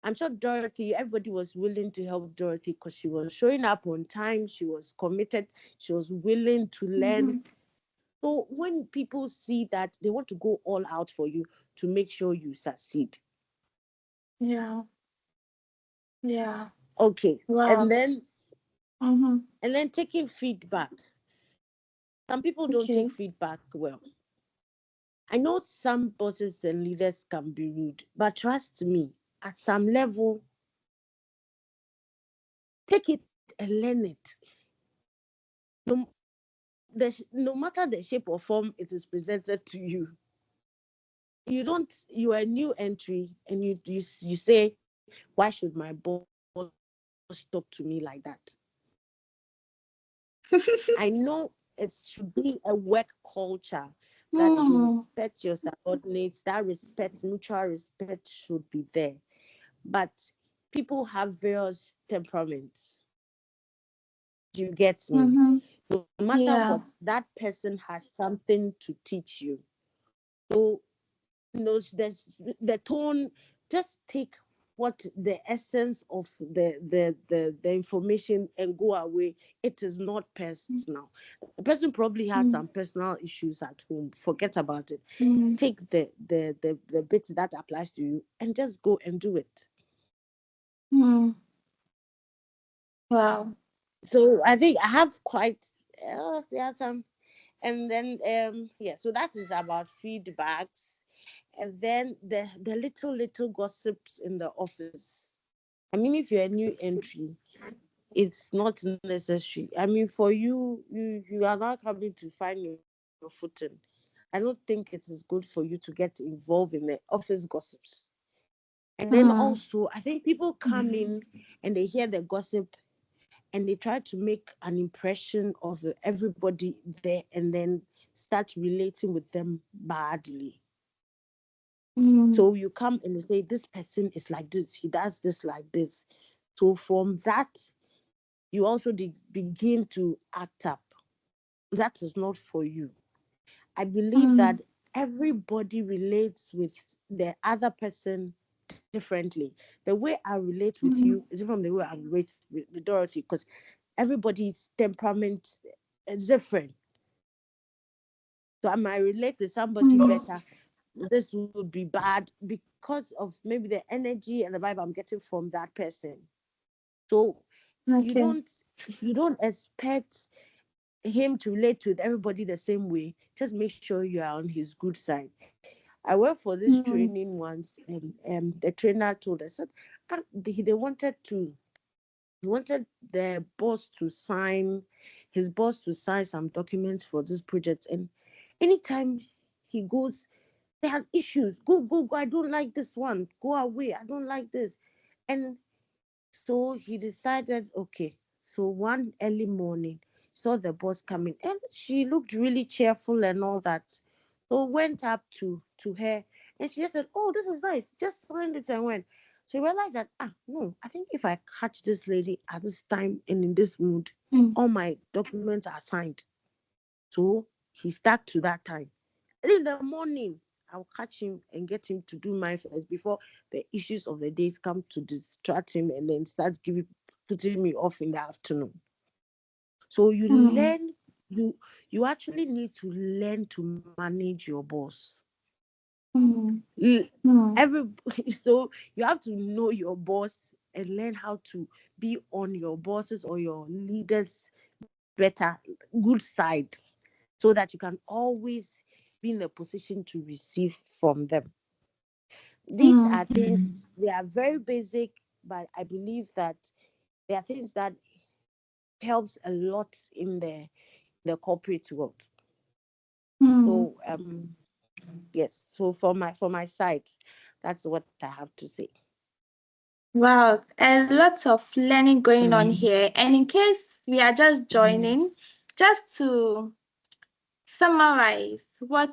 I'm sure Dorothy, everybody was willing to help Dorothy because she was showing up on time, she was committed, she was willing to learn. Mhm. So when people see that, they want to go all out for you to make sure you succeed. Yeah. Yeah. Okay. Wow. And then taking feedback. Some people don't Okay. take feedback well. I know some bosses and leaders can be rude, but trust me, at some level, take it and learn it. No, no matter the shape or form it is presented to you, you are a new entry, and you say, why should my boss talk to me like that? I know it should be a work culture that you respect your subordinates, that mutual respect should be there. But people have various temperaments. You get me? No matter Yeah. what, that person has something to teach you. So, the tone, just take what the essence of the information and go away. It is not personal. The person probably had some personal issues at home. Forget about it. Take the bit that applies to you and just go and do it. Wow. So I think I have quite there are some, and then so that is about feedbacks. And then the little gossips in the office. I mean, if you're a new entry, it's not necessary. I mean, for you are now coming to find your footing. I don't think it is good for you to get involved in the office gossips. And then also, I think people come in and they hear the gossip and they try to make an impression of everybody there and then start relating with them badly. So you come and say, this person is like this, he does this like this. So from that, you also begin to act up. That is not for you. I believe that everybody relates with the other person differently. The way I relate with you is from the way I relate with Dorothy, because everybody's temperament is different. So I might relate to somebody better. This would be bad because of maybe the energy and the vibe I'm getting from that person. So you don't expect him to relate with everybody the same way. Just make sure you are on his good side. I went for this training once, and the trainer told us that they wanted the boss to sign some documents for this project. And anytime he goes, they have issues. Go. I don't like this one. Go away. I don't like this. And so he decided, okay. So one early morning, saw the boss coming, and she looked really cheerful and all that. So went up to her, and she just said, "Oh, this is nice. Just signed it and went." So realized that no, I think if I catch this lady at this time and in this mood, all my documents are signed. So he stuck to that time. And in the morning, I'll catch him and get him to do my first before the issues of the day come to distract him and then start putting me off in the afternoon. So you actually need to learn to manage your boss. Every so you have to know your boss and learn how to be on your bosses or your leaders better good side, so that you can always be in a position to receive from them. These are things, they are very basic, but I believe that they are things that helps a lot in the corporate world. So yes, so for my side, that's what I have to say. Wow, and lots of learning going on here. And in case we are just joining, just to summarize what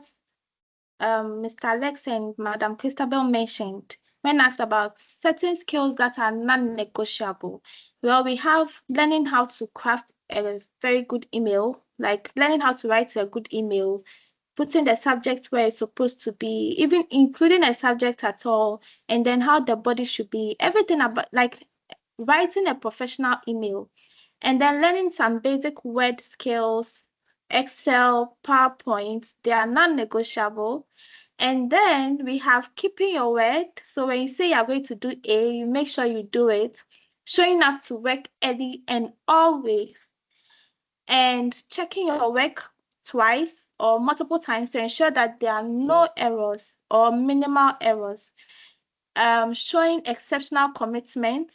Mr. Alex and Madam Christabel mentioned when asked about certain skills that are non-negotiable. Well, we have learning how to craft a very good email, like learning how to write a good email, putting the subject where it's supposed to be, even including a subject at all, and then how the body should be, everything about like writing a professional email, and then learning some basic word skills, Excel, PowerPoint, they are non-negotiable. And then we have keeping your word. So when you say you're going to do A, you make sure you do it. showing up to work early and always, and checking your work twice or multiple times to ensure that there are no errors or minimal errors, showing exceptional commitment,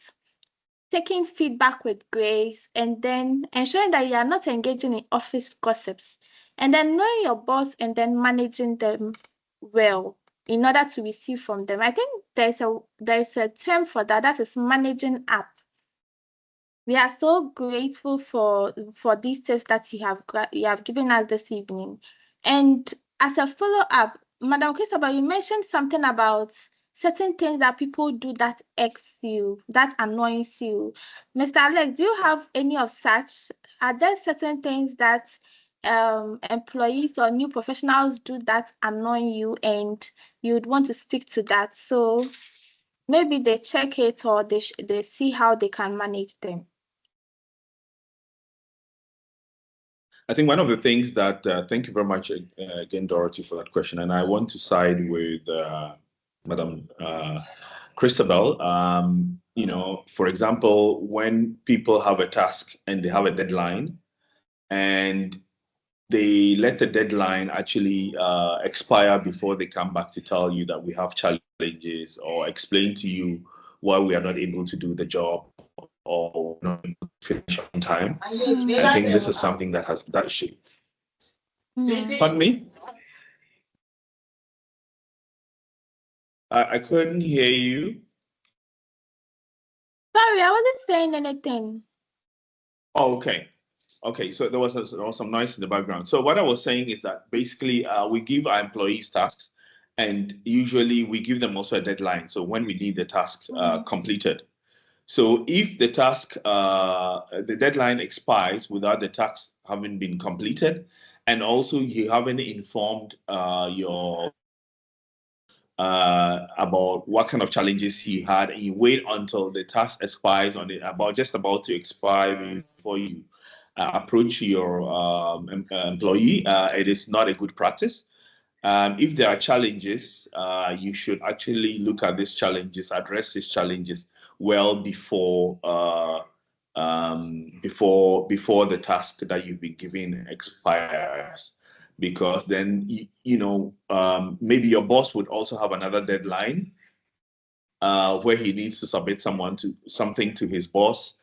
taking feedback with grace, and then ensuring that you are not engaging in office gossips, and then knowing your boss and then managing them well in order to receive from them. I think there's a term for that. That is managing up. We are so grateful for these tips that you have given us this evening. And as a follow-up, Madam Christabel, you mentioned something about certain things that people do that irks you, that annoys you. Mr. Alex, do you have any of such? Are there certain things that employees or new professionals do that annoy you and you'd want to speak to that? So maybe they check it or they see how they can manage them. I think one of the things that, thank you very much again, Dorothy, for that question. And I want to side with Madam Christabel. For example, when people have a task and they have a deadline and they let the deadline actually expire before they come back to tell you that we have challenges or explain to you why we are not able to do the job or not finish on time. I think this is something that should. Pardon me? I couldn't hear you. Sorry, I wasn't saying anything. Oh, okay. Okay, so there was some noise in the background. So what I was saying is that basically we give our employees tasks, and usually we give them also a deadline. So when we need the task completed. So if the task, the deadline expires without the task having been completed, and also you haven't informed your about what kind of challenges he had, and you wait until the task expires just about to expire before you approach your employee, it is not a good practice. If there are challenges, you should actually look at these challenges, address these challenges well before before the task that you've been given expires, because then maybe your boss would also have another deadline where he needs to submit something to his boss.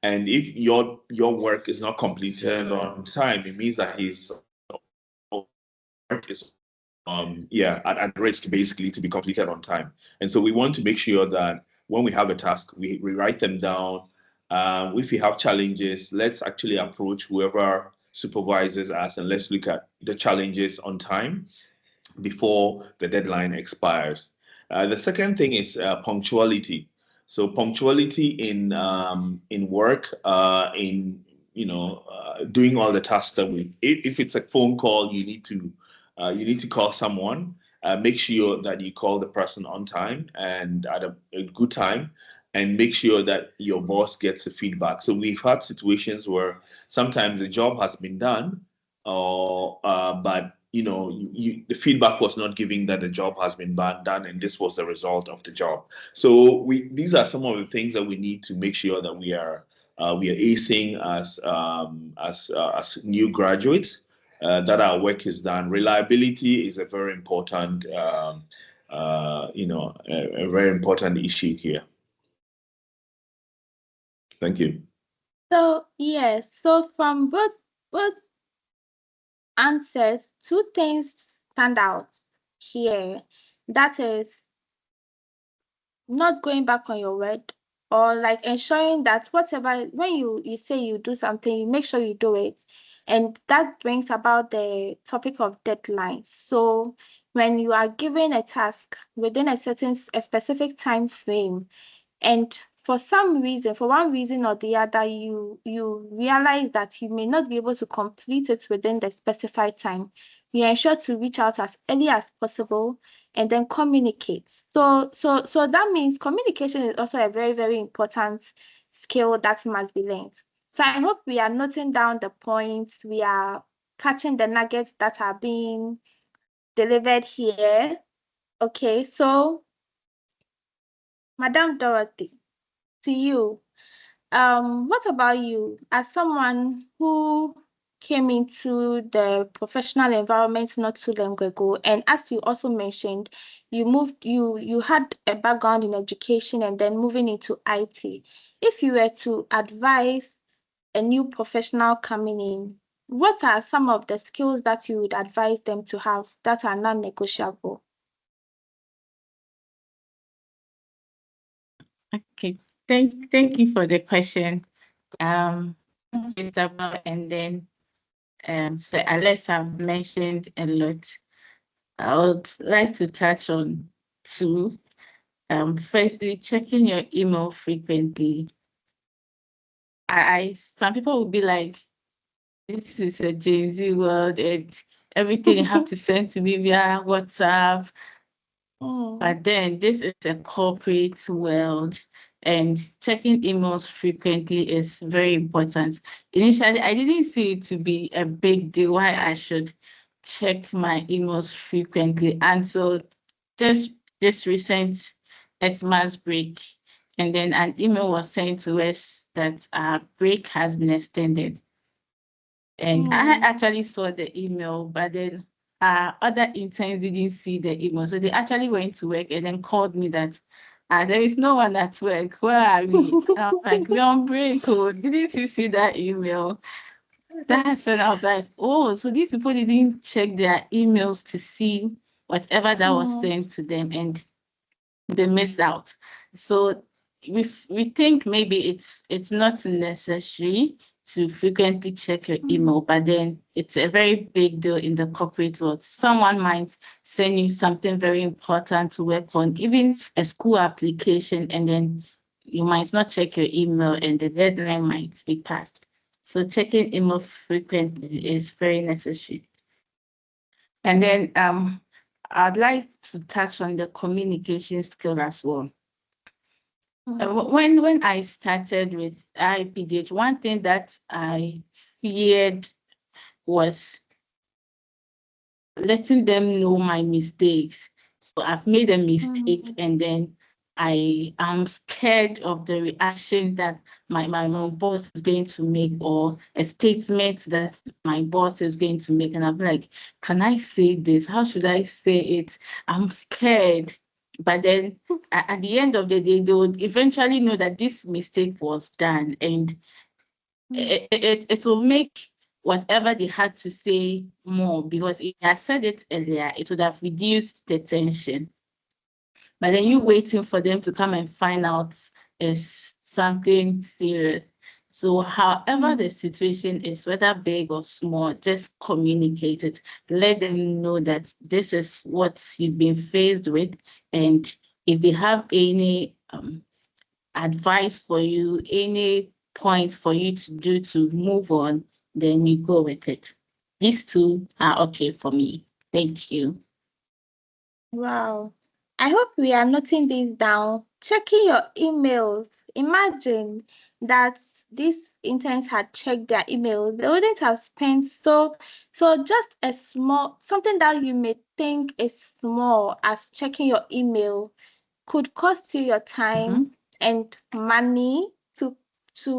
And if your work is not completed on time, it means that his work is at risk basically to be completed on time. And so we want to make sure that when we have a task, we write them down. If we have challenges, let's actually approach whoever supervises us and let's look at the challenges on time before the deadline expires. The second thing is punctuality. So punctuality in work, doing all the tasks that if it's a phone call, you need to call someone. Make sure that you call the person on time and at a good time, and make sure that your boss gets the feedback. So we've had situations where sometimes the job has been done, but the feedback was not giving that the job has been done, and this was the result of the job. So these are some of the things that we need to make sure that we are acing as new graduates, that our work is done. Reliability is a very important a very important issue here. Thank you. So yes, so from both answers, two things stand out here. That is not going back on your word, or like ensuring that whatever, when you say you do something, you make sure you do it. And that brings about the topic of deadlines. So when you are given a task within a specific time frame, and for one reason or the other, you realize that you may not be able to complete it within the specified time, you ensure to reach out as early as possible and then communicate. So that means communication is also a very, very important skill that must be learned. So I hope we are noting down the points, we are catching the nuggets that are being delivered here. Okay, so Madam Dorothy, to you, What about you, as someone who came into the professional environment not too long ago, and as you also mentioned, you had a background in education and then moving into IT. If you were to advise a new professional coming in, what are some of the skills that you would advise them to have that are non-negotiable? Okay, thank you for the question. Isabel, and then so Alex have mentioned a lot. I would like to touch on two. Firstly, checking your email frequently. Some people will be like, this is a Gen Z world and everything you have to send to me via WhatsApp. But then this is a corporate world, and checking emails frequently is very important. Initially, I didn't see it to be a big deal why I should check my emails frequently until just this recent Xmas break. And then an email was sent to us that our break has been extended. And I actually saw the email, but then other interns didn't see the email. So they actually went to work and then called me that there is no one at work. Where are we? And I was like, we're on break. Oh, didn't you see that email? That's when I was like, oh, so these people didn't check their emails to see whatever that was sent to them, and they missed out. So we think maybe it's not necessary to frequently check your email, but then it's a very big deal in the corporate world. Someone might send you something very important to work on, even a school application, and then you might not check your email and the deadline might be passed. So checking email frequently is very necessary. And then I'd like to touch on the communication skill as well. When I started with IPGH, one thing that I feared was letting them know my mistakes. So I've made a mistake, and then I am scared of the reaction that my boss is going to make, or a statement that my boss is going to make. And I'm like, can I say this? How should I say it? I'm scared. But then at the end of the day, they would eventually know that this mistake was done, and it will make whatever they had to say more, because if I said it earlier, it would have reduced the tension. But then you waiting for them to come and find out is something serious. So however the situation is, whether big or small, just communicate it. Let them know that this is what you've been faced with. And if they have any advice for you, any points for you to do to move on, then you go with it. These two are okay for me. Thank you. Wow. I hope we are noting this down. Checking your emails. Imagine that these interns had checked their emails. They wouldn't have spent so just a small something that you may think is small as checking your email could cost you your time and money to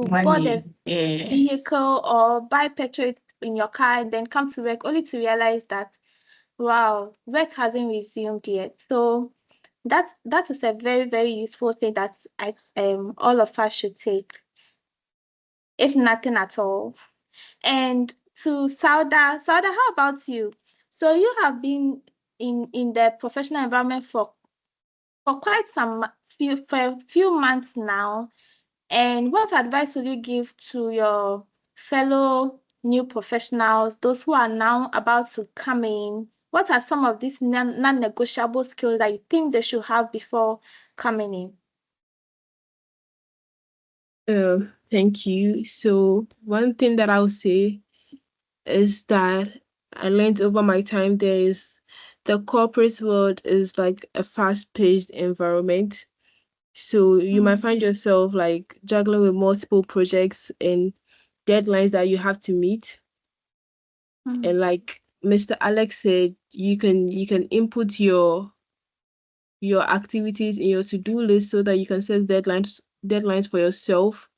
board a vehicle or buy petrol in your car and then come to work, only to realize that wow, work hasn't resumed yet. So that is a very, very useful thing that all of us should take, if nothing at all. And to Sauda, how about you? So you have been in the professional environment for quite for a few months now. And what advice would you give to your fellow new professionals, those who are now about to come in? What are some of these non-negotiable skills that you think they should have before coming in? Thank you. So one thing that I'll say is that I learned over my time there is the corporate world is like a fast-paced environment. So you might find yourself like juggling with multiple projects and deadlines that you have to meet. And like Mr. Alex said, you can input your activities in your to-do list so that you can set deadlines for yourself.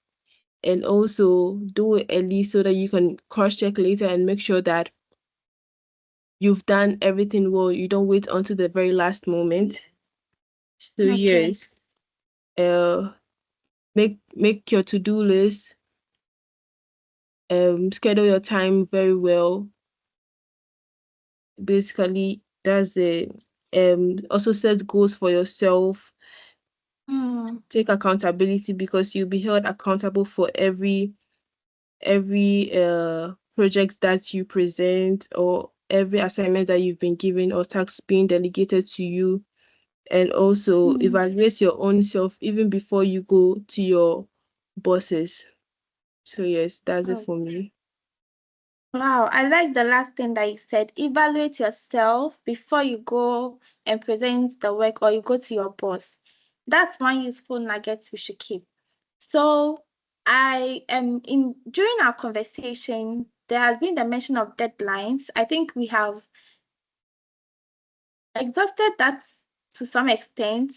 and also do it early so that you can cross-check later and make sure that you've done everything well. You don't wait until the very last moment. So Okay. yes, make your to-do list, schedule your time very well. Basically, that's it. Also set goals for yourself. Take accountability, because you'll be held accountable for every project that you present, or every assignment that you've been given, or tasks being delegated to you. And also evaluate your own self even before you go to your bosses. So yes, that's it for me. Wow, I like the last thing that you said. Evaluate yourself before you go and present the work or you go to your boss. That's one useful nugget we should keep. So I am during our conversation, there has been the mention of deadlines. I think we have exhausted that to some extent.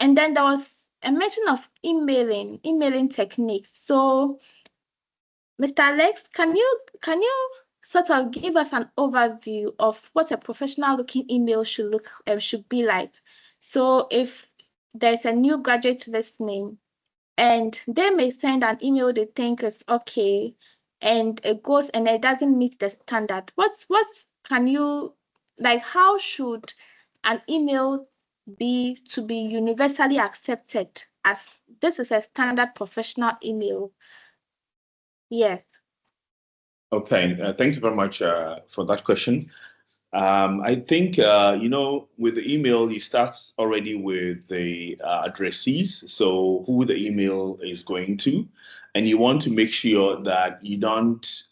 And then there was a mention of emailing techniques. So Mr. Alex, can you sort of give us an overview of what a professional looking email should be like? So if there's a new graduate listening and they may send an email they think is okay, and it goes and it doesn't meet the standard, what can you, like, how should an email be to be universally accepted as this is a standard professional email? Yes. Okay, thank you very much for that question. I think, with the email, you start already with the addressees, so who the email is going to, and you want to make sure that you don't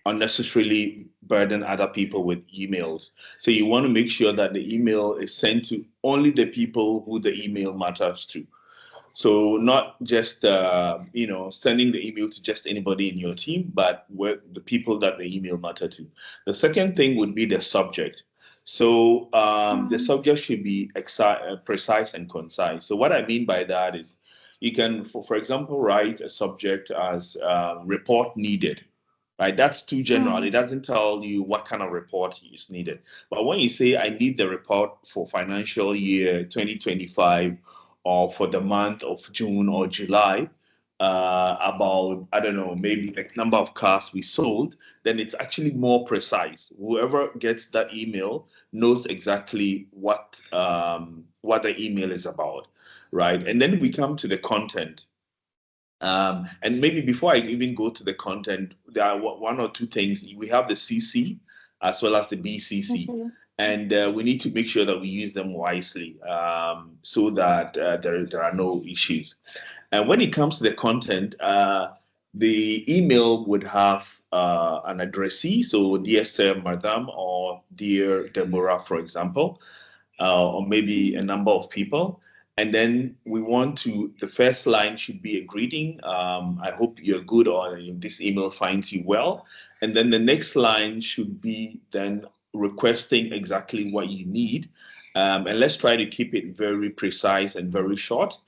unnecessarily burden other people with emails. So you want to make sure that the email is sent to only the people who the email matters to. So not just sending the email to just anybody in your team, but the people that the email matter to. The second thing would be the subject. So the subject should be precise and concise. So what I mean by that is, you can, for example, write a subject as report needed. Right, that's too general. It doesn't tell you what kind of report is needed. But when you say, I need the report for financial year 2025, or for the month of June or July, about, I don't know, maybe like number of cars we sold, then it's actually more precise. Whoever gets that email knows exactly what the email is about, right? And then we come to the content. And maybe before I even go to the content, there are one or two things. We have the CC as well as the BCC. And we need to make sure that we use them wisely, so that there are no issues. And when it comes to the content, the email would have an addressee, so Dear Sir, Madam, or Dear Deborah, for example, or maybe a number of people. And then the first line should be a greeting. I hope you're good, or this email finds you well. And then the next line should be then requesting exactly what you need. And let's try to keep it very precise and very short,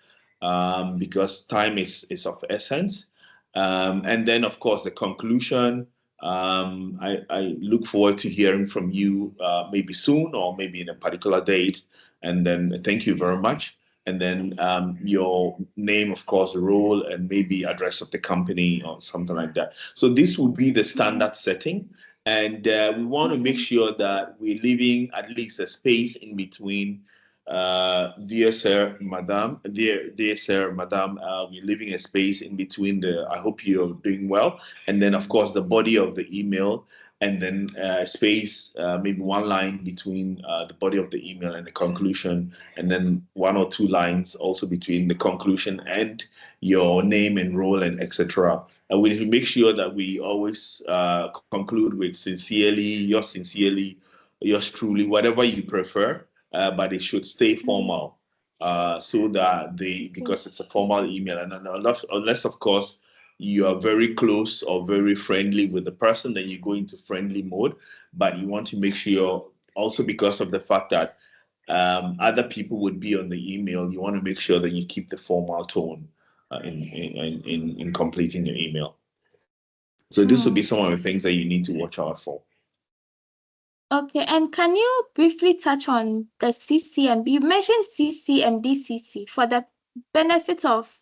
because time is of essence. And then, of course, the conclusion. I look forward to hearing from you maybe soon, or maybe in a particular date. And then thank you very much. And then your name, of course, role, and maybe address of the company or something like that. So this would be the standard setting. And we want to make sure that we're leaving at least a space in between. Dear Sir, Madam, dear Sir, Madam, we're leaving a space in between I hope you're doing well. And then, of course, the body of the email, and then a space, maybe one line between the body of the email and the conclusion, and then one or two lines also between the conclusion and your name and role and etc. And we make sure that we always conclude with sincerely, yours truly, whatever you prefer, but it should stay formal, so that because it's a formal email, and unless of course you are very close or very friendly with the person, then you go into friendly mode. But you want to make sure, also because of the fact that other people would be on the email, you want to make sure that you keep the formal tone. in completing your email. So this will be some of the things that you need to watch out for. Okay, and can you briefly touch on the CCMB? You mentioned CC and BCC for the benefit of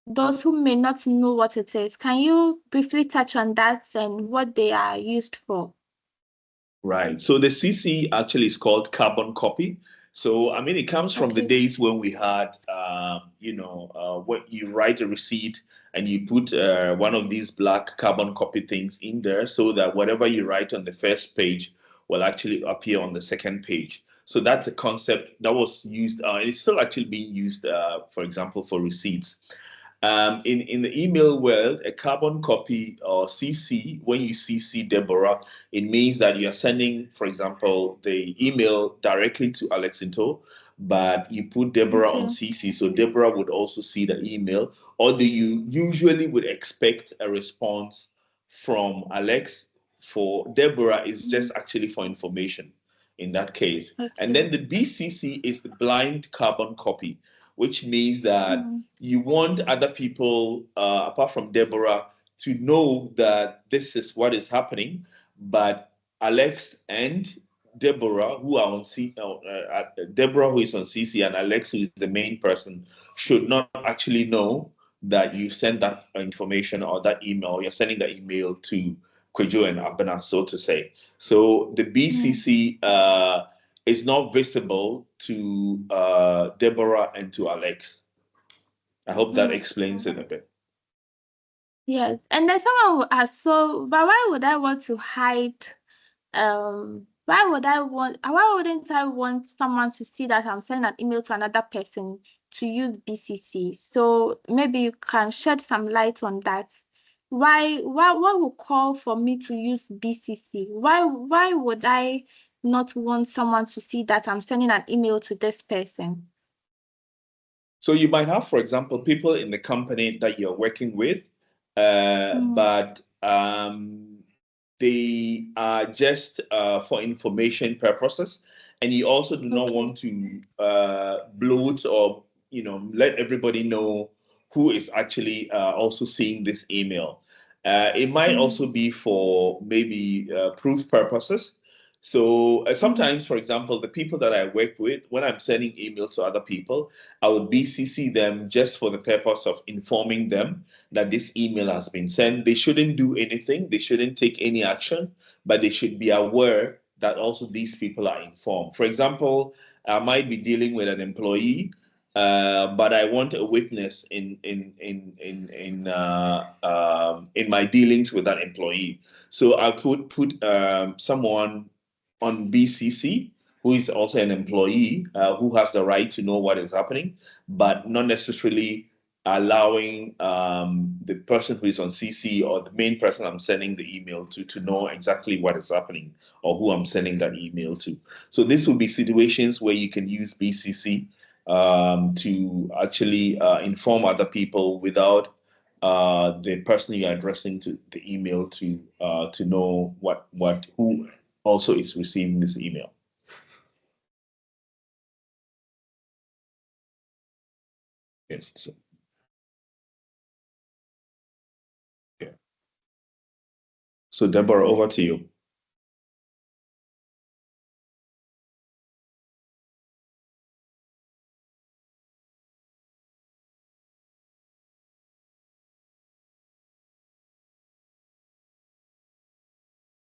those who may not know what it is. Can you briefly touch on that and what they are used for? Right. So the CC actually is called carbon copy. So, I mean, it comes from the days when we had, when you write a receipt and you put one of these black carbon copy things in there so that whatever you write on the first page will actually appear on the second page. So that's a concept that was used. It's still actually being used, for example, for receipts. In the email world, a carbon copy or CC, when you CC Deborah, it means that you're sending, for example, the email directly to Alex Into, but you put Deborah on CC, so Deborah would also see the email. Or do you usually would expect a response from Alex? For Deborah is just actually for information in that case. And then the BCC is the blind carbon copy, which means that you want other people, apart from Deborah, to know that this is what is happening, but Alex and Deborah, who are on Deborah, who is on CC, and Alex, who is the main person, should not actually know that you sent that information or that email. You're sending that email to Kwejo and Abena, so to say. So the BCC is not visible to Deborah and to Alex. I hope that explains it a bit. Yes, and then someone will ask, so, but why would I want to hide? Why wouldn't I want someone to see that I'm sending an email to another person to use BCC? So maybe you can shed some light on that. What would call for me to use BCC? Why would I not want someone to see that I'm sending an email to this person? So you might have, for example, people in the company that you're working with, but they are just for information purposes, and you also do not want to bloat or let everybody know who is actually also seeing this email. It might also be for maybe proof purposes. So sometimes, for example, the people that I work with, when I'm sending emails to other people, I would BCC them just for the purpose of informing them that this email has been sent. They shouldn't do anything. They shouldn't take any action, but they should be aware that also these people are informed. For example, I might be dealing with an employee, but I want a witness in my dealings with that employee. So I could put someone on BCC who is also an employee who has the right to know what is happening, but not necessarily allowing the person who is on CC or the main person I'm sending the email to know exactly what is happening or who I'm sending that email to. So this will be situations where you can use BCC to actually inform other people without the person you're addressing to the email to know who also is receiving this email. Yes. Yeah. So Deborah, over to you.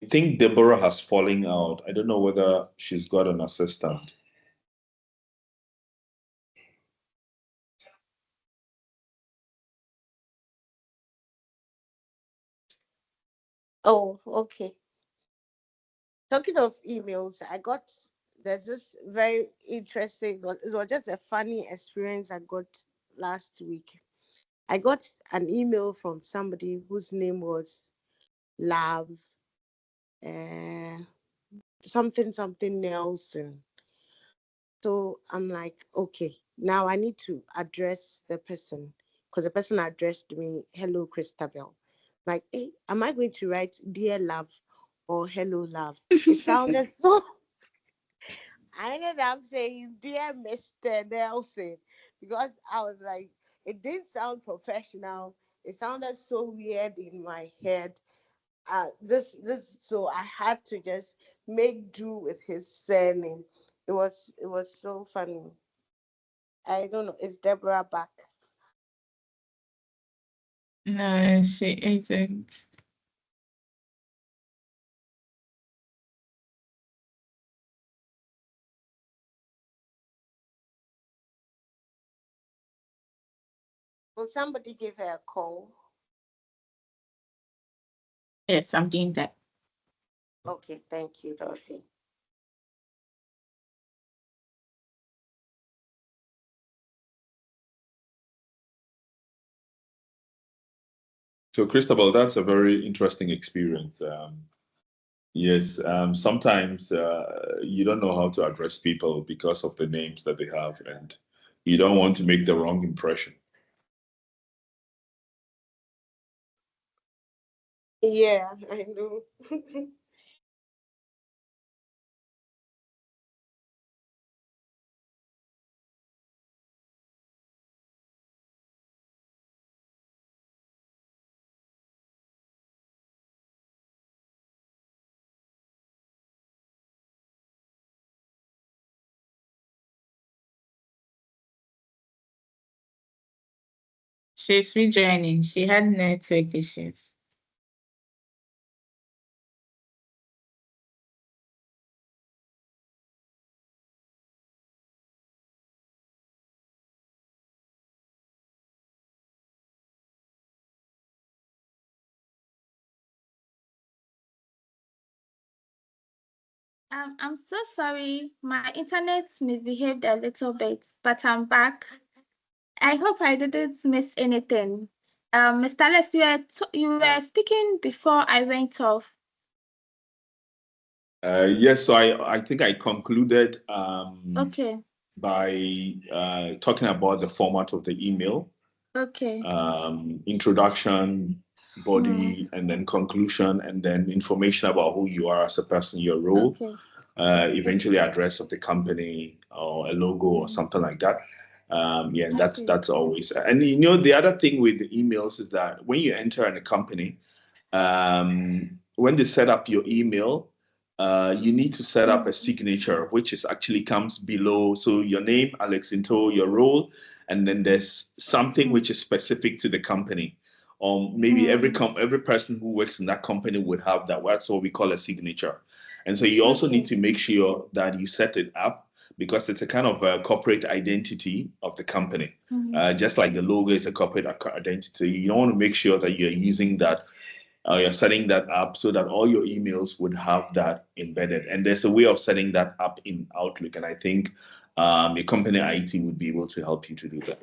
I think Deborah has fallen out. I don't know whether she's got an assistant. Oh, okay. Talking of emails, there's this very interesting, it was just a funny experience I got last week. I got an email from somebody whose name was Love, uh, something Nelson. So I'm like, okay, now I need to address the person because the person addressed me, hello, Christabel. Like, hey, am I going to write dear love or hello love? It sounded so. I ended up saying dear Mr. Nelson because I was like, it didn't sound professional. It sounded so weird in my head. So I had to just make do with his surname. It was so funny. I don't know. Is Deborah back? No, she isn't. Will somebody give her a call? Yes, I'm doing that. Okay, thank you, Dorothy. So, Christabel, that's a very interesting experience. Yes, sometimes you don't know how to address people because of the names that they have, and you don't want to make the wrong impression. Yeah, I know. She's rejoining. She had network issues. I'm so sorry. My internet misbehaved a little bit, but I'm back. I hope I didn't miss anything. Mr. Alex, you were speaking before I went off. Yes, so I think I concluded Okay, by talking about the format of the email, okay. introduction, Hmm, body, and then conclusion, and then information about who you are as a person, your role, okay. eventually address of the company or a logo or something like that. Yeah, and that's Okay. that's always. And you know, the other thing with the emails is that when you enter in a company, when they set up your email, you need to set up a signature, which is actually comes below. So your name, Alex Into, your role, and then there's something which is specific to the company. Maybe every person who works in that company would have that. That's what we call a signature. And so you also need to make sure that you set it up because it's a kind of a corporate identity of the company. Just like the logo is a corporate identity, you want to make sure that you're using that, you're setting that up so that all your emails would have that embedded. And there's a way of setting that up in Outlook. And I think your company IT would be able to help you to do that.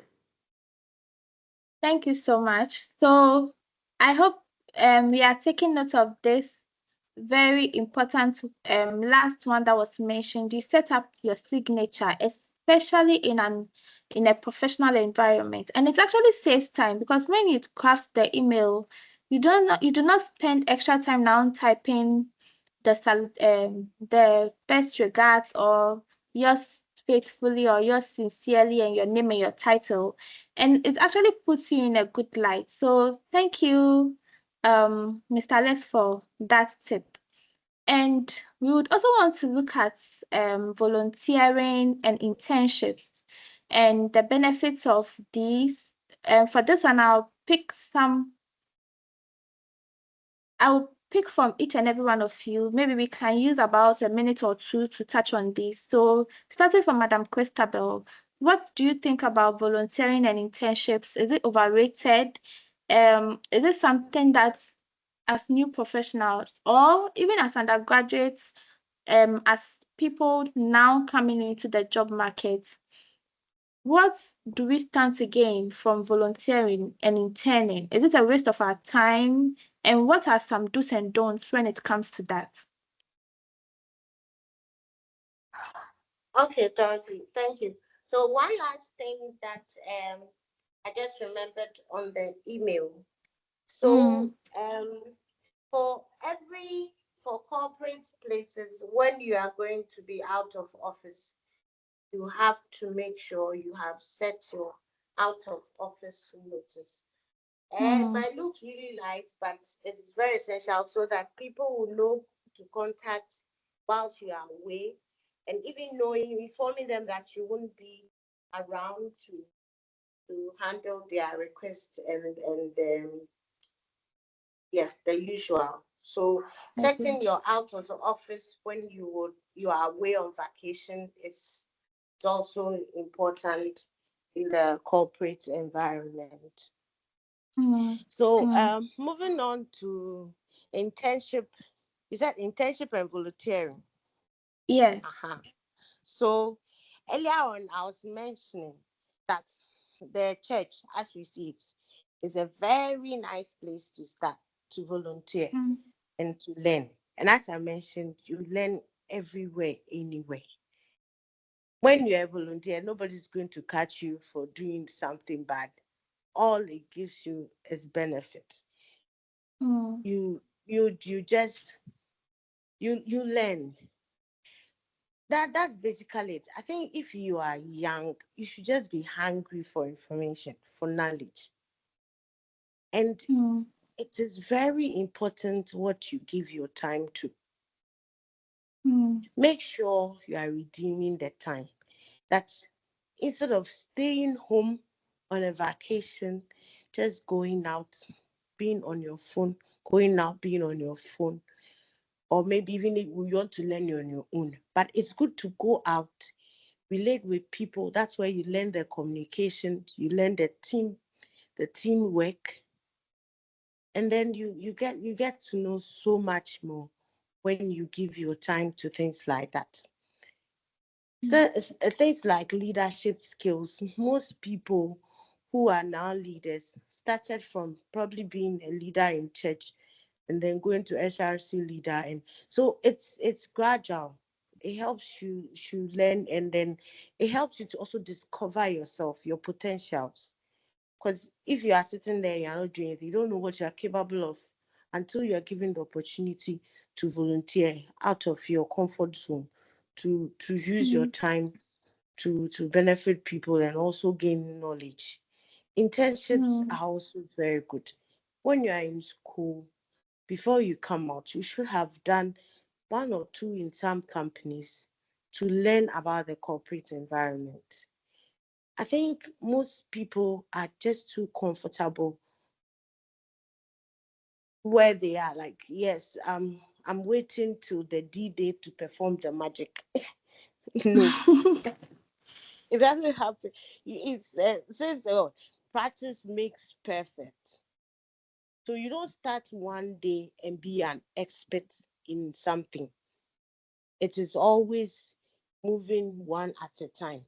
Thank you so much. So I hope we are taking note of this very important last one that was mentioned. You set up your signature, especially in a professional environment, and it actually saves time because when you craft the email, you do not spend extra time now typing the best regards or yours faithfully or yours sincerely and your name and your title, and it actually puts you in a good light. So thank you, Mr. Alex, for that tip. And we would also want to look at volunteering and internships and the benefits of these. For this one, I'll pick from each and every one of you. Maybe we can use about a minute or two to touch on these. So, starting from Madam Christabel, what do you think about volunteering and internships? Is it overrated? Is it something that, as new professionals or even as undergraduates, as people now coming into the job market, what do we stand to gain from volunteering and interning? Is it a waste of our time? And what are some do's and don'ts when it comes to that? Okay, Dorothy, thank you. So one last thing that I just remembered on the email. So Mm, for for corporate places, when you are going to be out of office, you have to make sure you have set your out of office notice. And Mm. might look really light, but it's very essential so that people will know to contact whilst you are away, and even knowing, informing them that you won't be around to handle their requests and yeah, the usual. So Okay. setting your out of the office when you are away on vacation is it's also important in the corporate environment. Mm. So Mm. moving on to internship, is that internship and volunteering? Yes. Uh-huh. So earlier on, I was mentioning that the church, as we see it, is a very nice place to start to volunteer Mm. and to learn. And as I mentioned, you learn everywhere, anywhere. When you're a volunteer, nobody's going to catch you for doing something bad. All it gives you is benefits. Mm. You just you learn. That's basically it. I think if you are young, you should just be hungry for information, for knowledge. And Mm. it is very important what you give your time to. Mm. Make sure you are redeeming the time. That instead of staying home on a vacation, just going out, being on your phone, going out, being on your phone, or maybe even if you want to learn on your own. But it's good to go out, relate with people. That's where you learn the communication, you learn the teamwork, and then you get to know so much more when you give your time to things like that. So things like leadership skills. Most people who are now leaders started from probably being a leader in church and then going to SRC leader, and so it's gradual. It helps you learn, and then it helps you to also discover yourself, your potentials. Because if you are sitting there, you're not doing anything, you don't know what you're capable of until you're given the opportunity to volunteer out of your comfort zone, to use your Mm. time to benefit people and also gain knowledge. Internships Mm. are also very good. When you are in school, before you come out, you should have done one or two in some companies to learn about the corporate environment. I think most people are just too comfortable where they are. Like, yes, I'm waiting till the D-Day to perform the magic. No, it doesn't happen. It's since practice makes perfect. So you don't start one day and be an expert in something. It is always moving one at a time.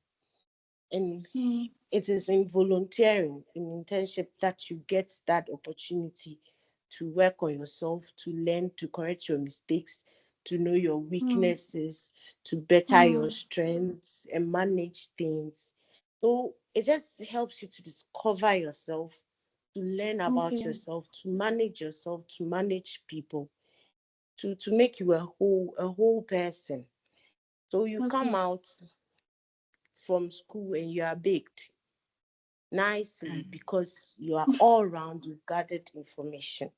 And Mm. it is in volunteering, in internship, that you get that opportunity to work on yourself, to learn, to correct your mistakes, to know your Mm. weaknesses, to better your Mm. strengths and manage things. So it just helps you to discover yourself, to learn about Okay. yourself, to manage people, to make you a whole person. So you come Okay. out from school and you are baked nicely Mm. because you are all around, you've gathered information.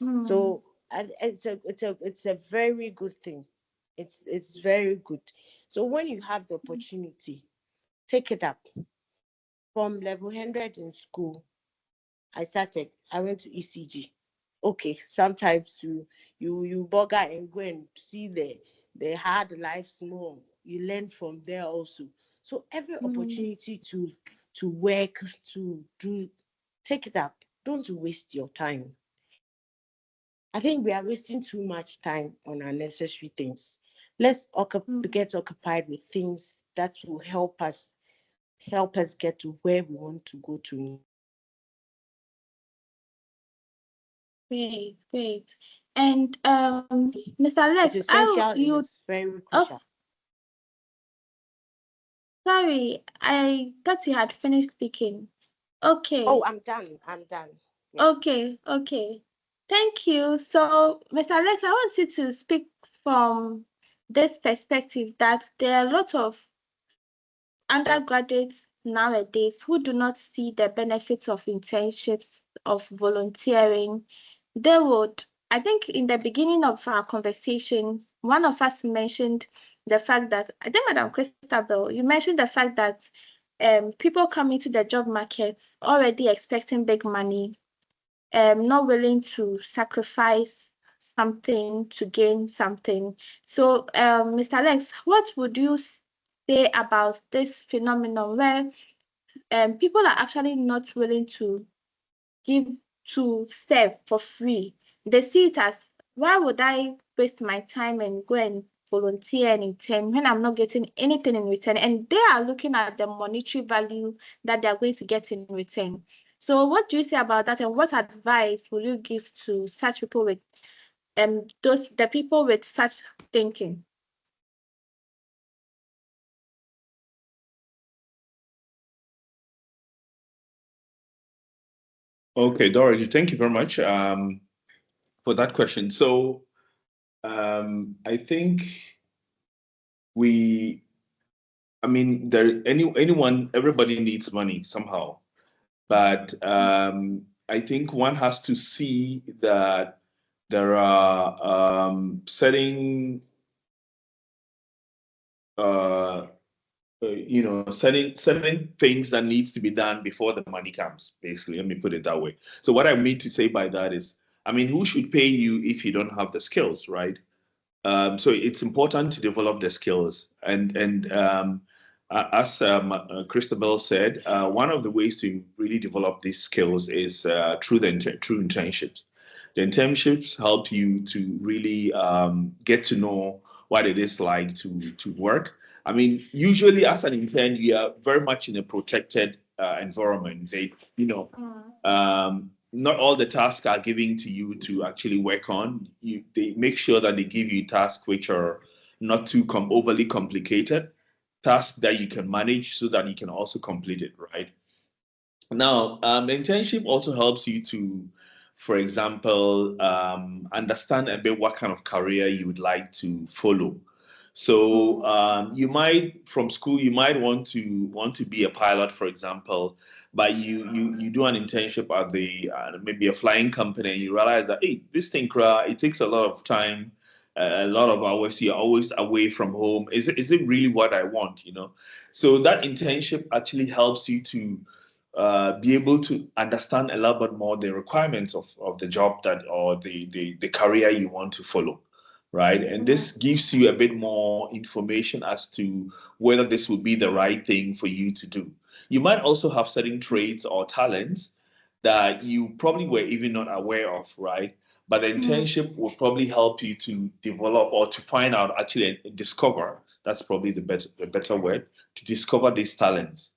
Mm. So it's a very good thing. It's very good. So when you have the opportunity, take it up. From level 100 in school, I went to ECG. Okay, sometimes you bugger and go and see the hard lives more. You learn from there also. So every Mm. opportunity to work, to do, take it up. Don't waste your time. I think we are wasting too much time on unnecessary things. Let's Mm. get occupied with things that will help us get to where we want to go to. Great, great. And Mr. It's Alex, essential and it's very oh, crucial. sorry, I thought you had finished speaking. Oh, Okay, I'm done. I'm done. Yes. okay. Thank you. So, Mr. Alex, I want you to speak from this perspective that there are a lot of undergraduates nowadays who do not see the benefits of internships, of volunteering, they would, I think in the beginning of our conversations, one of us mentioned the fact that, I think Madam Christabel, you mentioned the fact that people come into the job market already expecting big money, not willing to sacrifice something to gain something. So, Mr. Alex, what would you say about this phenomenon where people are actually not willing to serve for free? They see it as, why would I waste my time and go and volunteer and intern when I'm not getting anything in return? And they are looking at the monetary value that they're going to get in return. So what do you say about that, and what advice will you give to such people with the people with such thinking? Okay, Dorothy, thank you very much for that question. So I think everybody needs money somehow, but I think one has to see that there are certain certain things that needs to be done before the money comes. Basically, let me put it that way. So what I mean to say by that is, who should pay you if you don't have the skills, right? So it's important to develop the skills, and as Christabel said, one of the ways to really develop these skills is through through internships. The internships help you to really get to know what it is like to work. Usually as an intern, you are very much in a protected environment. Not all the tasks are given to you to actually work on. They make sure that they give you tasks which are not too overly complicated, tasks that you can manage so that you can also complete it, right? Now, the internship also helps you to, for example, understand a bit what kind of career you would like to follow. So you might, from school, you might want to be a pilot, for example, but you do an internship at the maybe a flying company, and you realize that, hey, this thing, it takes a lot of time, a lot of hours. You're always away from home. Is it really what I want? So that internship actually helps you to be able to understand a little bit more the requirements of the job or the career you want to follow, right? And this gives you a bit more information as to whether this would be the right thing for you to do. You might also have certain traits or talents that you probably were even not aware of, right? But the internship will probably help you to develop or to find out, actually discover. That's probably the better word, to discover these talents.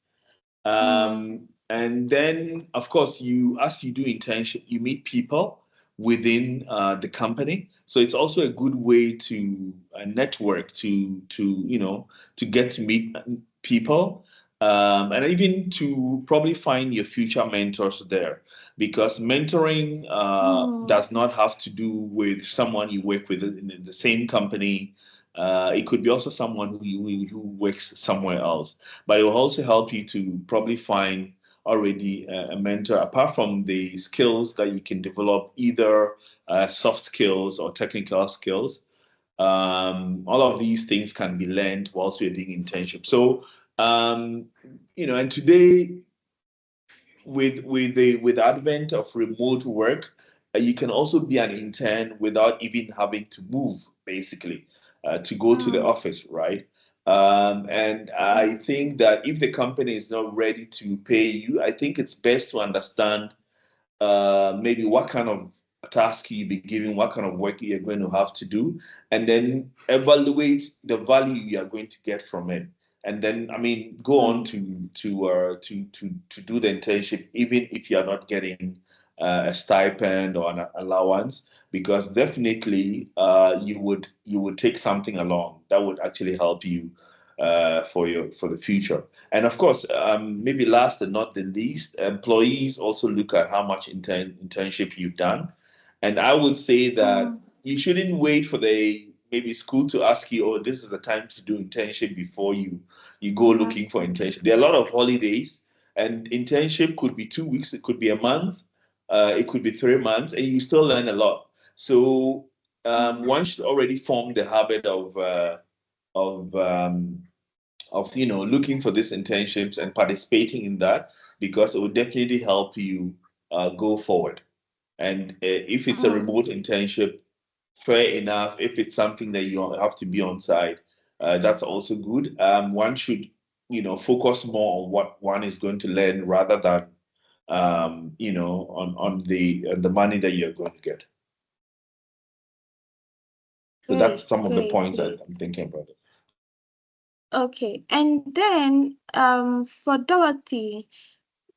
And then, of course, as you do internship, you meet people within the company. So it's also a good way to network, to get to meet people, and even to probably find your future mentors there. Because mentoring does not have to do with someone you work with in the same company. It could be also someone who works somewhere else, but it will also help you to probably find already a mentor, apart from the skills that you can develop, either soft skills or technical skills. All of these things can be learned whilst you're doing internship. So, and today, with the advent of remote work, you can also be an intern without even having to move, basically, to go to the office, right? And I think that if the company is not ready to pay you, I think it's best to understand maybe what kind of task you be given, what kind of work you're going to have to do, and then evaluate the value you are going to get from it. And then, go on to do the internship, even if you are not getting a stipend or an allowance, because definitely you would take something along that would actually help you for the future. And of course, maybe last and not the least, employees also look at how much internship you've done. And I would say that you shouldn't wait for maybe school to ask you, oh, this is the time to do internship before you go looking for internship. There are a lot of holidays, and internship could be 2 weeks, it could be a month, it could be 3 months, and you still learn a lot. So one should already form the habit of looking for these internships and participating in that, because it will definitely help you go forward. And if it's a remote internship, fair enough. If it's something that you have to be on site, that's also good. One should, focus more on what one is going to learn rather than, on the money that you're going to get. So that's some of the points great. I'm thinking about it. Okay, and then for Dorothy,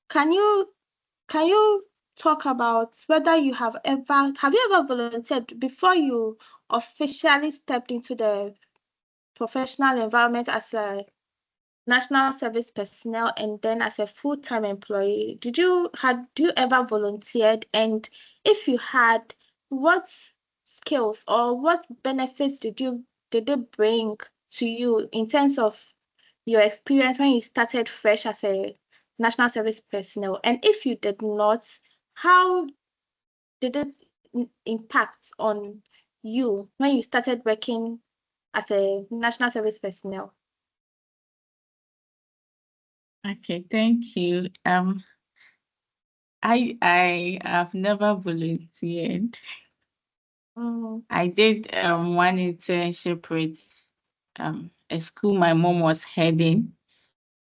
can you talk about whether you have you ever volunteered before you officially stepped into the professional environment as a national service personnel and then as a full-time employee? Do you ever volunteered? And if you had, what skills or what benefits did it bring to you in terms of your experience when you started fresh as a national service personnel? And if you did not, how did it impact on you when you started working as a national service personnel? Okay, thank you. I have never volunteered. I did one internship with a school my mom was heading,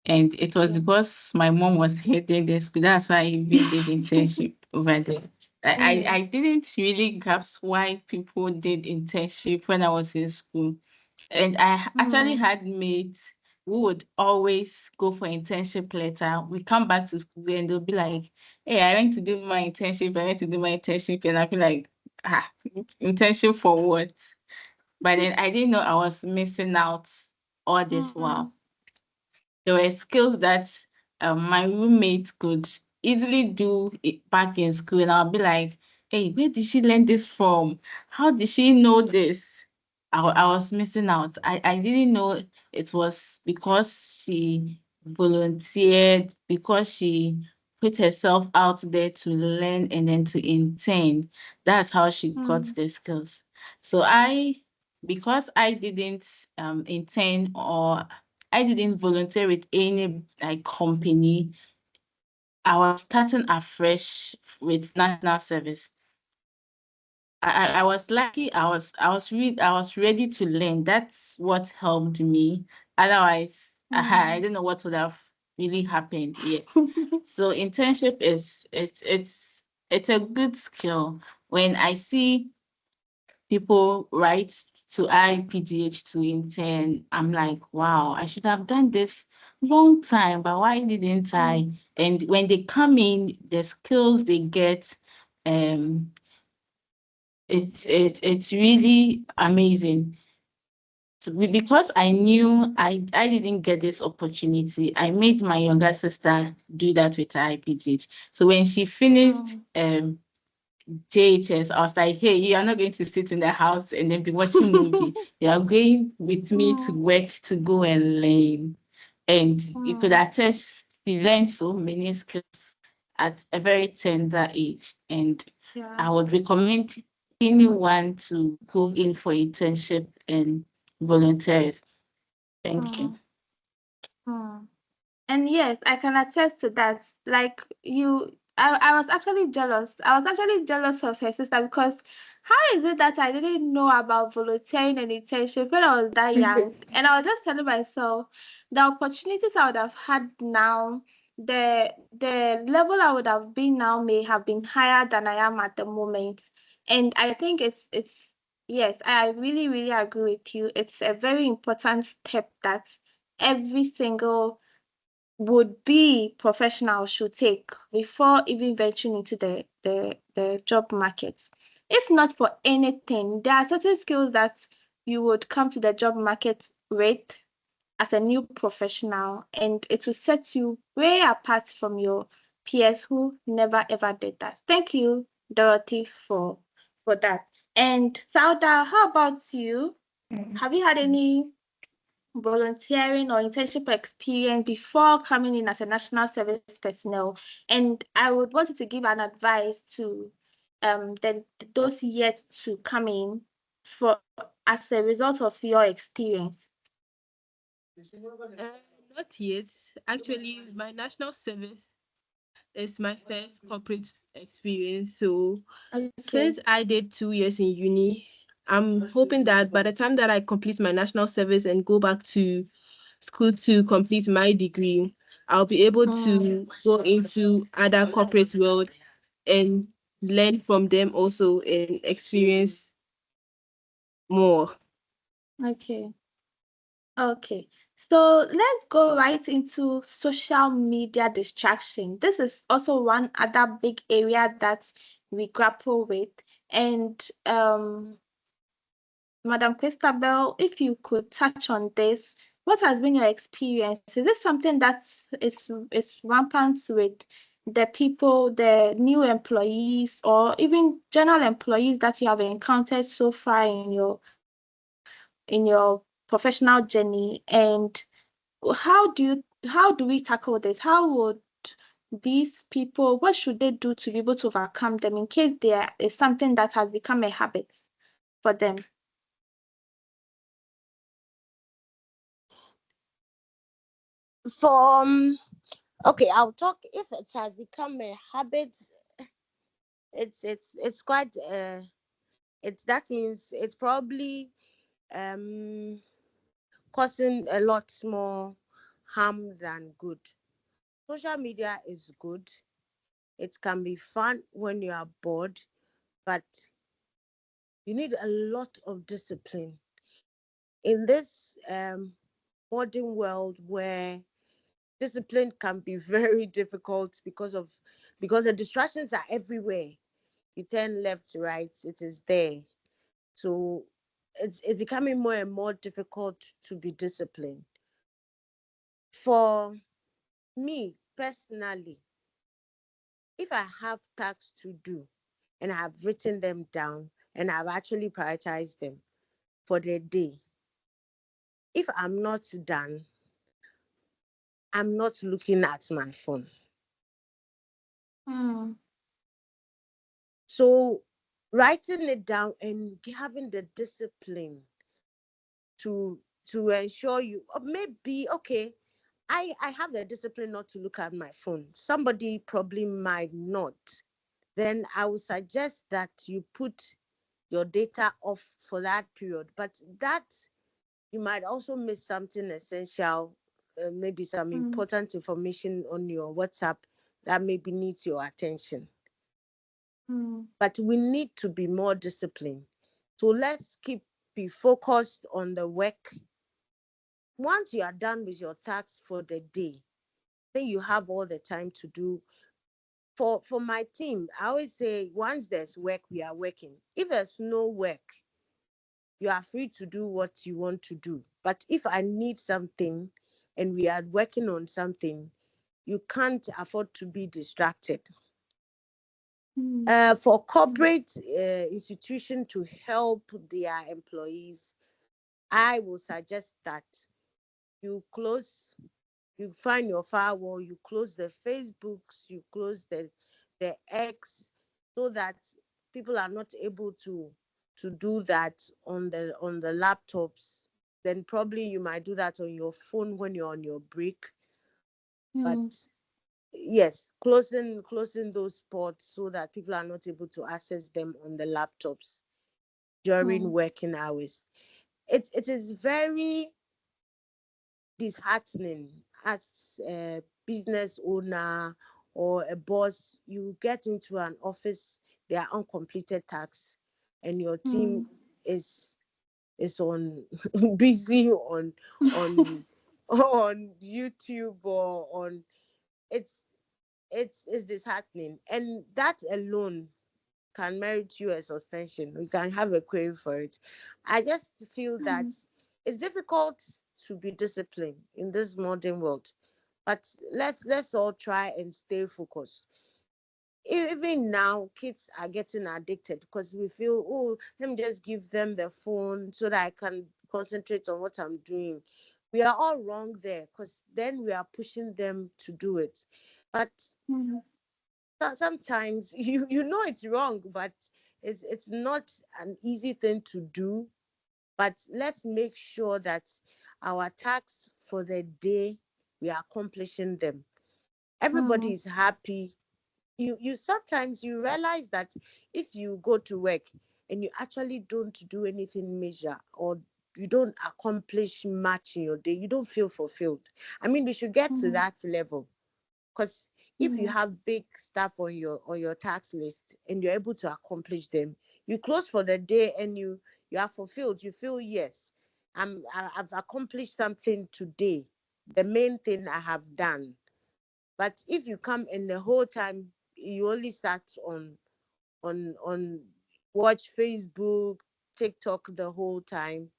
and it was because my mom was heading the school. That's why I even did internship over there. I didn't really grasp why people did internship when I was in school. And I actually had mates who would always go for internship later. We come back to school and they'll be like, hey, I went to do my internship. And I'll be like, internship for what? But then I didn't know I was missing out all this while. There were skills that my roommate could easily do it back in school. And I'll be like, hey, where did she learn this from? How did she know this? I was missing out. I didn't know it was because she volunteered, because she put herself out there to learn and then to intern. That's how she got the skills. So because I didn't intern or I didn't volunteer with any company, I was starting afresh with national service. I was lucky. I was ready to learn. That's what helped me. Otherwise, I don't know what would have really happened. Yes. So internship it's a good skill. When I see people write to IPGH to intern, I'm like, wow, I should have done this long time, but why didn't I? And when they come in, the skills they get, it's really amazing. So because I knew I didn't get this opportunity, I made my younger sister do that with IPGH. So when she finished JHS, I was like, hey, you are not going to sit in the house and then be watching movie. You are going with me to work to go and learn. And you could attest, she learned so many skills at a very tender age. And I would recommend anyone to go in for internship and volunteers. Thank you. And yes, I can attest to that. Like I was actually jealous. I was actually jealous of her sister because how is it that I didn't know about volunteering and internship when I was that young? And I was just telling myself the opportunities I would have had now, the level I would have been now may have been higher than I am at the moment. And I think it's yes, I really, really agree with you. It's a very important step that every single would-be professional should take before even venturing into the job market. If not for anything, there are certain skills that you would come to the job market with as a new professional, and it will set you way apart from your peers who never ever did that. Thank you, Dorothy, for that. And Sauda, how about you? Have you had any volunteering or internship experience before coming in as a national service personnel? And I would want you to give an advice to those yet to come in for as a result of your experience. Not yet. Actually, my national service is my first corporate experience. So since I did 2 years in uni, I'm hoping that by the time that I complete my national service and go back to school to complete my degree, I'll be able to go into other corporate world and learn from them also and experience more. Okay. Okay. So let's go right into social media distraction. This is also one other big area that we grapple with. And Madam Christabel, if you could touch on this, what has been your experience? Is this something that is rampant with the people, the new employees, or even general employees that you have encountered so far in your professional journey? And how do we tackle this? How would these people, what should they do to be able to overcome them in case there is something that has become a habit for them? For okay, I'll talk. If it has become a habit, it's quite it's that means it's probably causing a lot more harm than good. Social media is good. It can be fun when you are bored, but you need a lot of discipline in this modern world where discipline can be very difficult because the distractions are everywhere. You turn left, right, it is there. So it's becoming more and more difficult to be disciplined. For me personally, if I have tasks to do and I have written them down and I've actually prioritized them for the day, if I'm not done, I'm not looking at my phone. So writing it down and having the discipline to ensure you, or maybe okay, I have the discipline not to look at my phone. Somebody probably might not. Then I would suggest that you put your data off for that period. But that you might also miss something essential, maybe some important information on your WhatsApp that maybe needs your attention. But we need to be more disciplined. So let's be focused on the work. Once you are done with your tasks for the day, then you have all the time to do. For my team, I always say once there's work, we are working. If there's no work, you are free to do what you want to do. But if I need something and we are working on something, you can't afford to be distracted. For corporate institution to help their employees, I will suggest that you find your firewall, you close the Facebooks, you close the X, so that people are not able to do that on the laptops. Then probably you might do that on your phone when you're on your break. But yes, closing those ports so that people are not able to access them on the laptops during working hours. It is very disheartening as a business owner or a boss. You get into an office, there are uncompleted tasks, and your team is on busy on on YouTube or on it's disheartening, and that alone can merit you a suspension. We can have a query for it. I just feel that it's difficult to be disciplined in this modern world, but let's all try and stay focused. Even now, kids are getting addicted because we feel, oh, let me just give them the phone so that I can concentrate on what I'm doing. We are all wrong there, because then we are pushing them to do it. But sometimes you know it's wrong, but it's not an easy thing to do. But let's make sure that our tasks for the day, we are accomplishing them. Everybody is happy. You sometimes you realize that if you go to work and you actually don't do anything major, or you don't accomplish much in your day, you don't feel fulfilled. I mean, we should get to that level, because if you have big stuff on your task list and you're able to accomplish them, you close for the day and you are fulfilled. You feel, yes, I've accomplished something today, the main thing I have done. But if you come and the whole time you only start on watch Facebook, TikTok the whole time,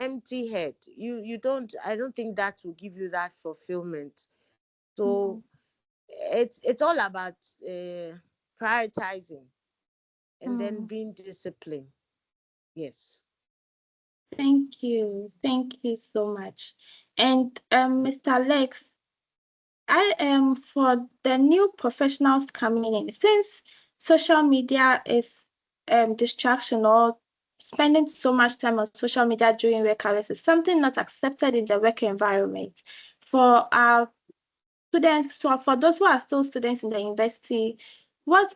empty head, you don't, I don't think that will give you that fulfillment. So it's all about prioritizing and then being disciplined. Yes. Thank you. Thank you so much. And Mr. Lex, I am for the new professionals coming in, since social media is distraction, or spending so much time on social media during work hours is something not accepted in the work environment. For our students, so for those who are still students in the university, what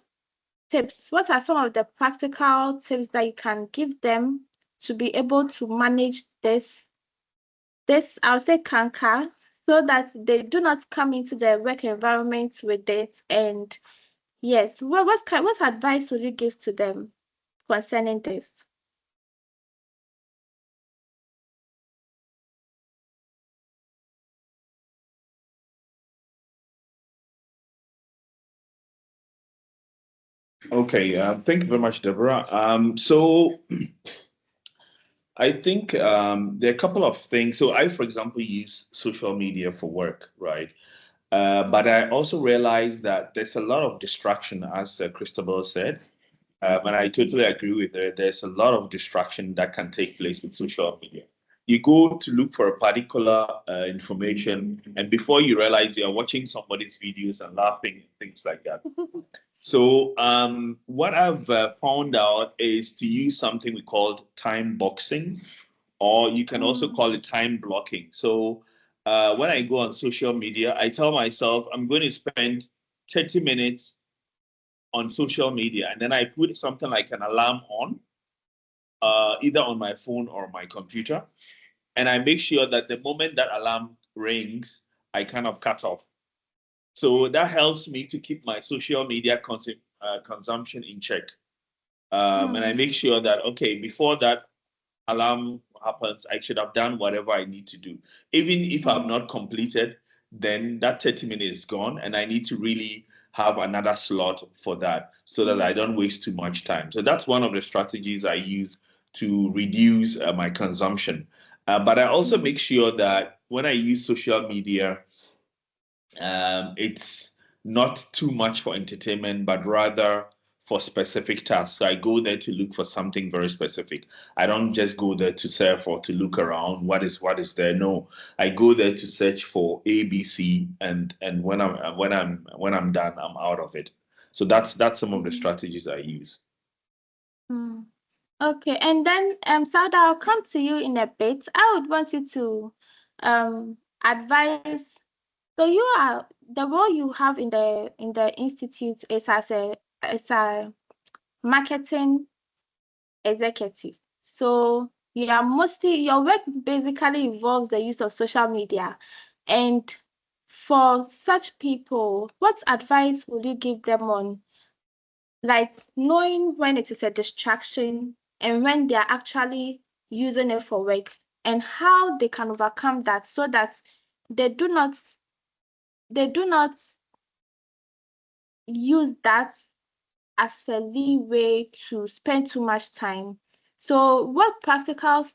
are some of the practical tips that you can give them to be able to manage this, I'll say, canker, so that they do not come into the work environment with it? And yes, what advice would you give to them concerning this? Okay, thank you very much, Deborah. So I think there are a couple of things. So I, for example, use social media for work, right? But I also realize that there's a lot of distraction, as Christabel said. And I totally agree with her. There's a lot of distraction that can take place with social media. You go to look for a particular information, and before you realize, you're watching somebody's videos and laughing and things like that. So what I've found out is to use something we call time boxing, or you can also call it time blocking. So when I go on social media, I tell myself I'm going to spend 30 minutes on social media, and then I put something like an alarm on, either on my phone or my computer, and I make sure that the moment that alarm rings, I kind of cut off. So that helps me to keep my social media consumption in check. And I make sure that, okay, before that alarm happens, I should have done whatever I need to do. Even if I've not completed, then that 30 minutes is gone, and I need to really have another slot for that so that I don't waste too much time. So that's one of the strategies I use to reduce my consumption. But I also make sure that when I use social media, it's not too much for entertainment, but rather for specific tasks. So I go there to look for something very specific. I don't just go there to surf or to look around what is there. No, I go there to search for ABC, and when I'm done, I'm out of it. So that's some of the strategies I use. Okay, and then Sauda, I'll come to you in a bit. I would want you to advise. So you are, the role you have in the institute is as a marketing executive. So you are mostly, your work basically involves the use of social media. And for such people, what advice would you give them on, like, knowing when it is a distraction and when they are actually using it for work, and how they can overcome that so that they do not use that as a leeway to spend too much time? So what practical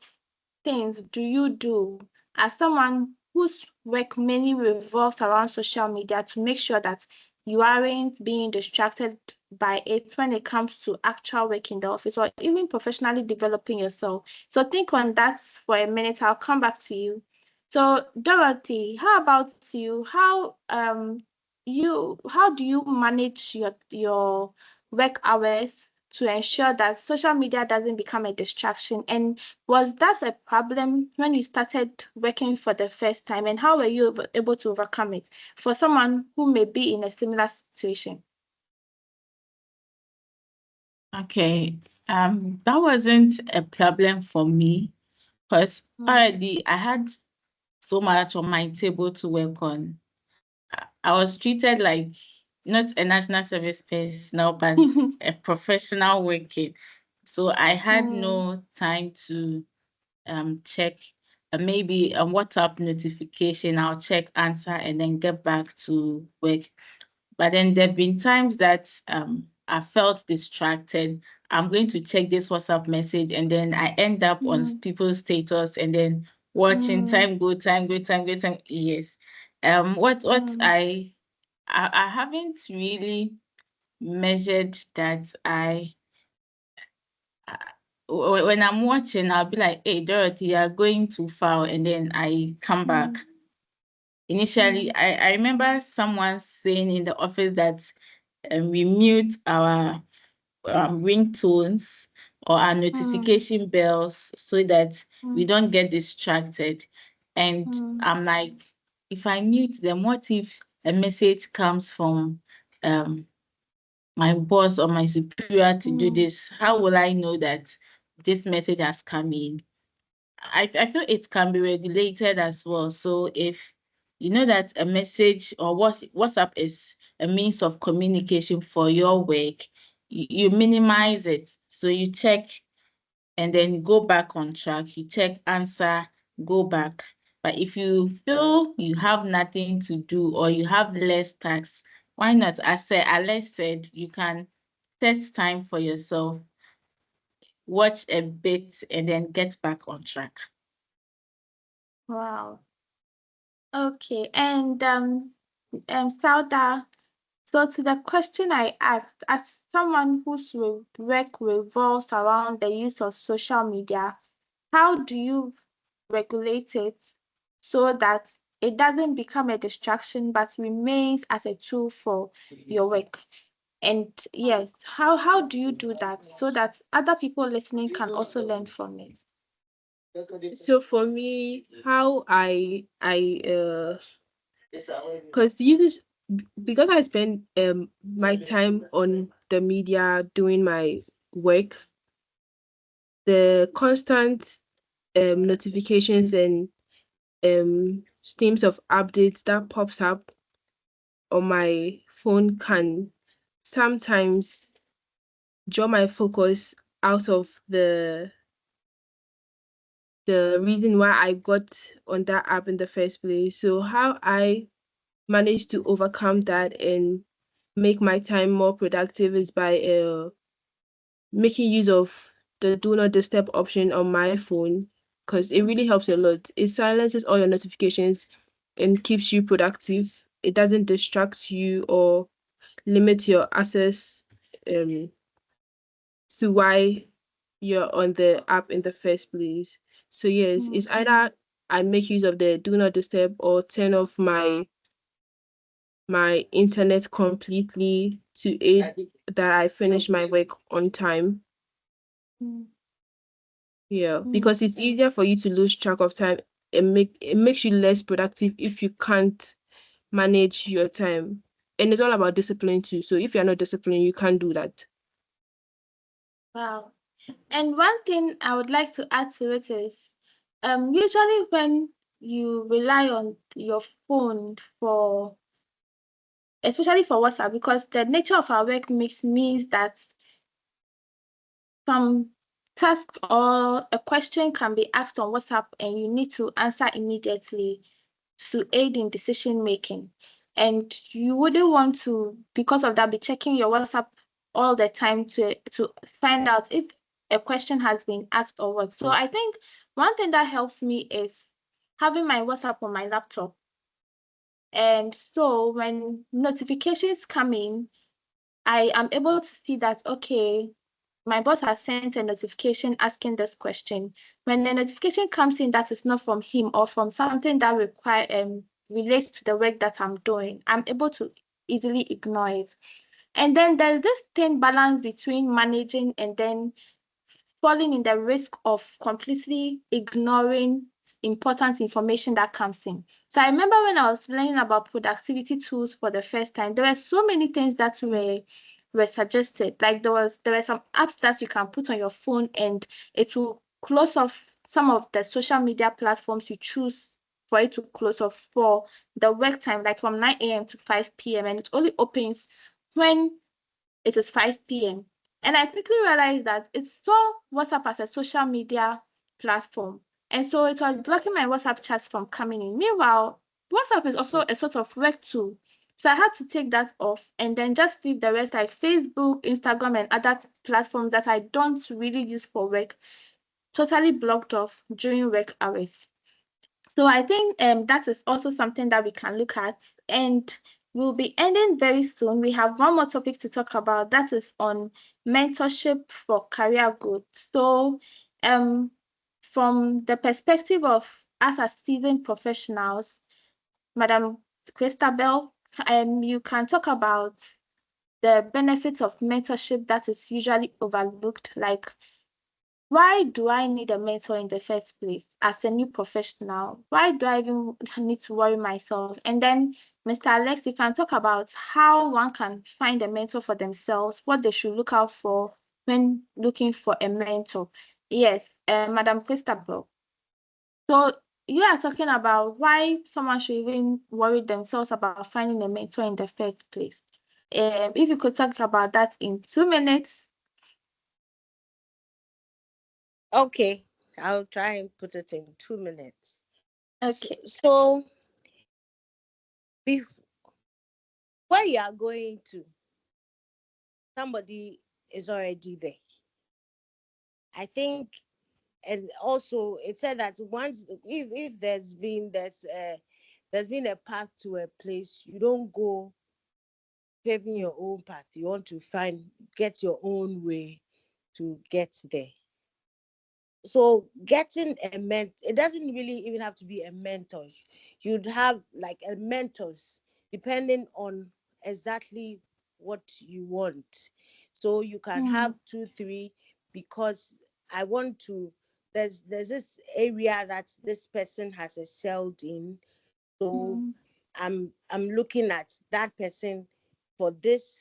things do you do as someone whose work mainly revolves around social media to make sure that you aren't being distracted by it when it comes to actual work in the office or even professionally developing yourself. So think on that for a minute. I'll come back to you. So Dorothy, how about you? How do you manage your work hours to ensure that social media doesn't become a distraction? And was that a problem when you started working for the first time? And how were you able to overcome it for someone who may be in a similar situation? Okay. That wasn't a problem for me because already I had so much on my table to work on. I was treated like not a national service personnel, but a professional working. So I had no time to check maybe a WhatsApp notification. I'll check, answer, and then get back to work. But then there have been times that I felt distracted. I'm going to check this WhatsApp message, and then I end up on people's status, and then watching time go, time go, time go, time. Yes. What I haven't really measured that when I'm watching, I'll be like, hey, Dorothy, you're going too far, and then I come back. Initially, I remember someone saying in the office that we mute our ringtones or our notification bells so that we don't get distracted. And I'm like, if I mute them, what if a message comes from my boss or my superior to do this? How will I know that this message has come in? I feel it can be regulated as well. So if you know that a message or WhatsApp is a means of communication for your work, you minimize it. So you check and then go back on track. You check, answer, go back. But if you feel you have nothing to do or you have less tasks, why not? As Alex said, you can set time for yourself, watch a bit, and then get back on track. Wow. Okay. And Sauda, so to the question I asked, as someone whose work revolves around the use of social media, how do you regulate it so that it doesn't become a distraction but remains as a tool for your work? And yes, how do you do that so that other people listening can also learn from it? So for me, how because I spend my time on the media doing my work, the constant notifications and streams of updates that pops up on my phone can sometimes draw my focus out of the reason why I got on that app in the first place. So how I manage to overcome that and make my time more productive is by making use of the do not disturb option on my phone, because it really helps a lot. It silences all your notifications and keeps you productive. It doesn't distract you or limit your access to why you're on the app in the first place. So yes, it's either I make use of the do not disturb or turn off my internet completely to aid that I finish my work on time. Yeah, because it's easier for you to lose track of time. It makes you less productive if you can't manage your time. And it's all about discipline too. So if you're not disciplined, you can't do that. Wow. And one thing I would like to add to it is, usually when you rely on your phone especially for WhatsApp, because the nature of our work means that some task or a question can be asked on WhatsApp and you need to answer immediately to aid in decision making. And you wouldn't want to, because of that, be checking your WhatsApp all the time to find out if a question has been asked or what. So I think one thing that helps me is having my WhatsApp on my laptop. And so when notifications come in, I am able to see that, okay, my boss has sent a notification asking this question. When the notification comes in that is not from him or from something that relates to the work that I'm doing, I'm able to easily ignore it. And then there's this thin balance between managing and then falling in the risk of completely ignoring important information that comes in. So I remember when I was learning about productivity tools for the first time, there were so many things that were suggested. Like there were some apps that you can put on your phone and it will close off some of the social media platforms you choose for it to close off for the work time, like from 9 a.m. to 5 p.m. And it only opens when it is 5 p.m. And I quickly realized that it saw WhatsApp as a social media platform. And so it was blocking my WhatsApp chats from coming in. Meanwhile, WhatsApp is also a sort of work tool. So I had to take that off and then just leave the rest like Facebook, Instagram, and other platforms that I don't really use for work totally blocked off during work hours. So I think that is also something that we can look at. And we'll be ending very soon. We have one more topic to talk about that is on mentorship for career growth. So from the perspective of us as seasoned professionals, Madam Christabel, you can talk about the benefits of mentorship that is usually overlooked, like why do I need a mentor in the first place as a new professional? Why do I even need to worry myself? And then, Mr. Alex, you can talk about how one can find a mentor for themselves, what they should look out for when looking for a mentor. Yes, Madam Christabel. So you are talking about why someone should even worry themselves about finding a mentor in the first place. If you could talk about that in 2 minutes. Okay, I'll try and put it in 2 minutes. Okay. So where you are going to, somebody is already there. I think, and also it said that once if there's been a path to a place, you don't go paving your own path. You want to get your own way to get there. So getting a mentor, it doesn't really even have to be a mentor. You'd have like a mentors depending on exactly what you want. So you can have 2, 3, because I want to. There's this area that this person has excelled in. So I'm looking at that person for this,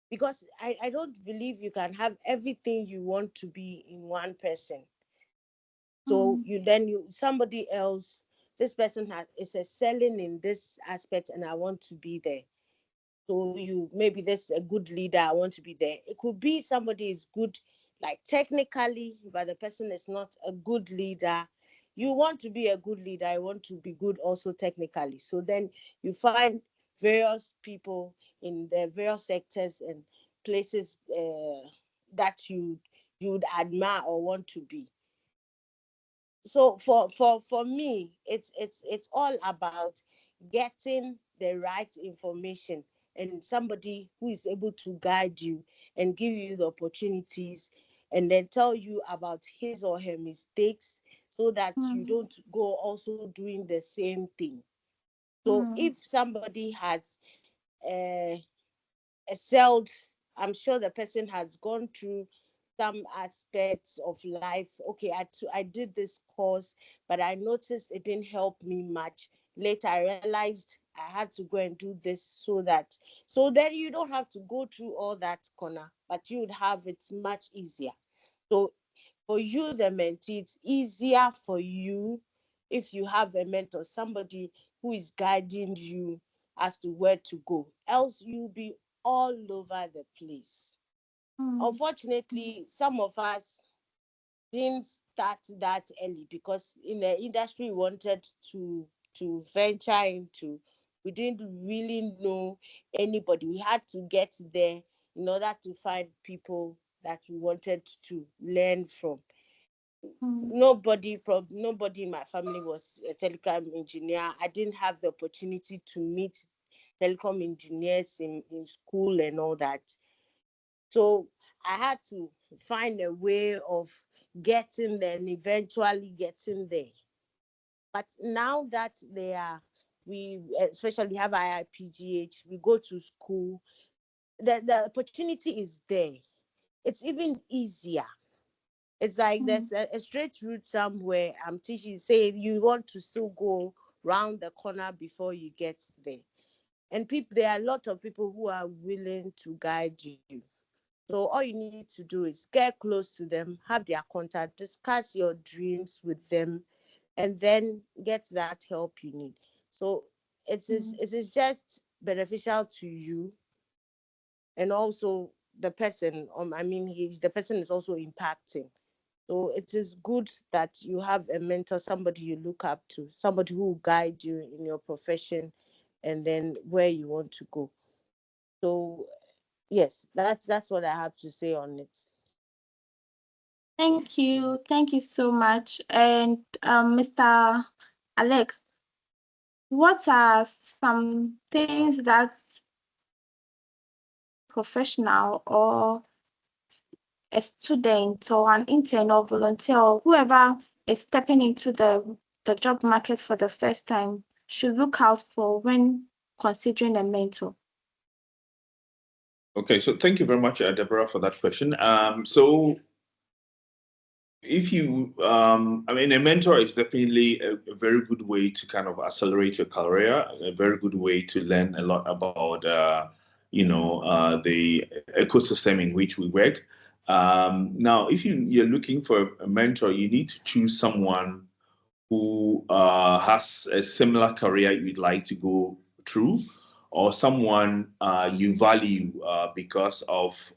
because I don't believe you can have everything you want to be in one person. So somebody else, this person is excelling in this aspect, and I want to be there. So maybe this a good leader, I want to be there. It could be somebody is good, like technically, but the person is not a good leader. You want to be a good leader, I want to be good also technically. So then you find various people in the various sectors and places that you would admire or want to be. So for me, it's all about getting the right information and somebody who is able to guide you and give you the opportunities, and then tell you about his or her mistakes, so that you don't go also doing the same thing. So if somebody has uh, excelled, I'm sure the person has gone through some aspects of life. Okay, I did this course, but I noticed it didn't help me much. Later, I realized I had to go and do this so then you don't have to go through all that corner, but you would have it much easier. So for you, the mentee, it's easier for you if you have a mentor, somebody who is guiding you as to where to go. Else, you'll be all over the place. Unfortunately, some of us didn't start that early, because in the industry we wanted to venture into, we didn't really know anybody. We had to get there in order to find people that we wanted to learn from. Nobody in my family was a telecom engineer. I didn't have the opportunity to meet telecom engineers in school and all that. So I had to find a way of getting there and eventually getting there. But now that we especially have IIPGH, we go to school, the opportunity is there. It's even easier. It's like there's a straight route somewhere. I'm teaching, say you want to still go round the corner before you get there. And there are a lot of people who are willing to guide you. So all you need to do is get close to them, have their contact, discuss your dreams with them, and then get that help you need. So it is just beneficial to you, and also the person. The person is also impacting. So it is good that you have a mentor, somebody you look up to, somebody who will guide you in your profession, and then where you want to go. So yes, that's what I have to say on it. Thank you so much. And Mr. Alex, what are some things that professional or a student or an intern or volunteer or whoever is stepping into the job market for the first time should look out for when considering a mentor? Okay, so thank you very much, Deborah, for that question. So if you, a mentor is definitely a very good way to kind of accelerate your career, a very good way to learn a lot about, the ecosystem in which we work. Now, if you're looking for a mentor, you need to choose someone who has a similar career you'd like to go through, or someone you value because of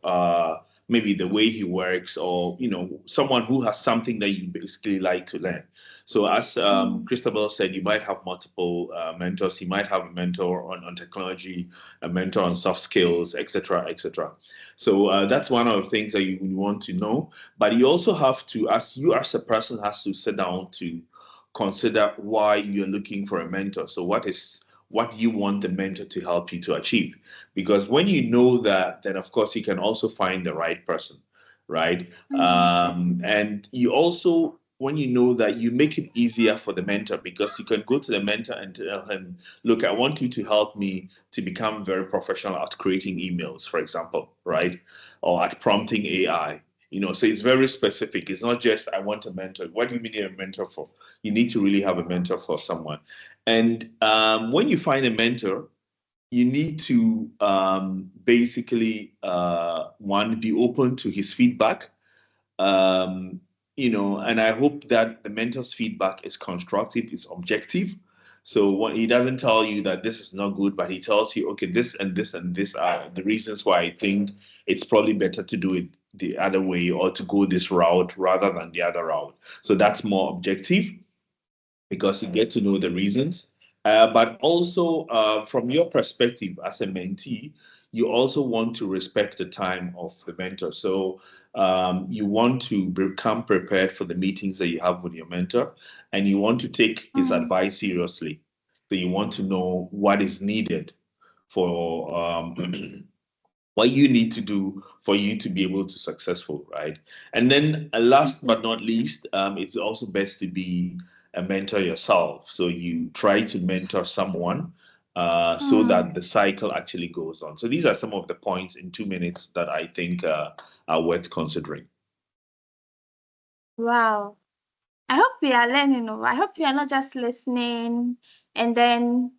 maybe the way he works, or someone who has something that you basically like to learn. So as Christabel said, you might have multiple mentors. You might have a mentor on technology, a mentor on soft skills, etc., etc. So that's one of the things that you want to know. But you also have to, as a person, has to sit down to consider why you're looking for a mentor. So what you want the mentor to help you to achieve? Because when you know that, then of course you can also find the right person, right? And you also, when you know that, you make it easier for the mentor, because you can go to the mentor and tell him, look, I want you to help me to become very professional at creating emails, for example, right? Or at prompting AI. So it's very specific. It's not just, I want a mentor. What do you mean a mentor for? You need to really have a mentor for someone. And when you find a mentor, you need to basically, one, be open to his feedback. And I hope that the mentor's feedback is constructive, is objective. So when he doesn't tell you that this is not good, but he tells you, okay, this and this and this are the reasons why I think it's probably better to do it the other way, or to go this route rather than the other route. So that's more objective, because you get to know the reasons. But also, from your perspective as a mentee, you also want to respect the time of the mentor. So you want to become prepared for the meetings that you have with your mentor, and you want to take his advice seriously. So you want to know what is needed for what you need to do for you to be able to successful, right? And then last but not least, it's also best to be a mentor yourself. So you try to mentor someone so that the cycle actually goes on. So these are some of the points in 2 minutes that I think are worth considering. Wow. I hope we are learning. I hope you are not just listening and then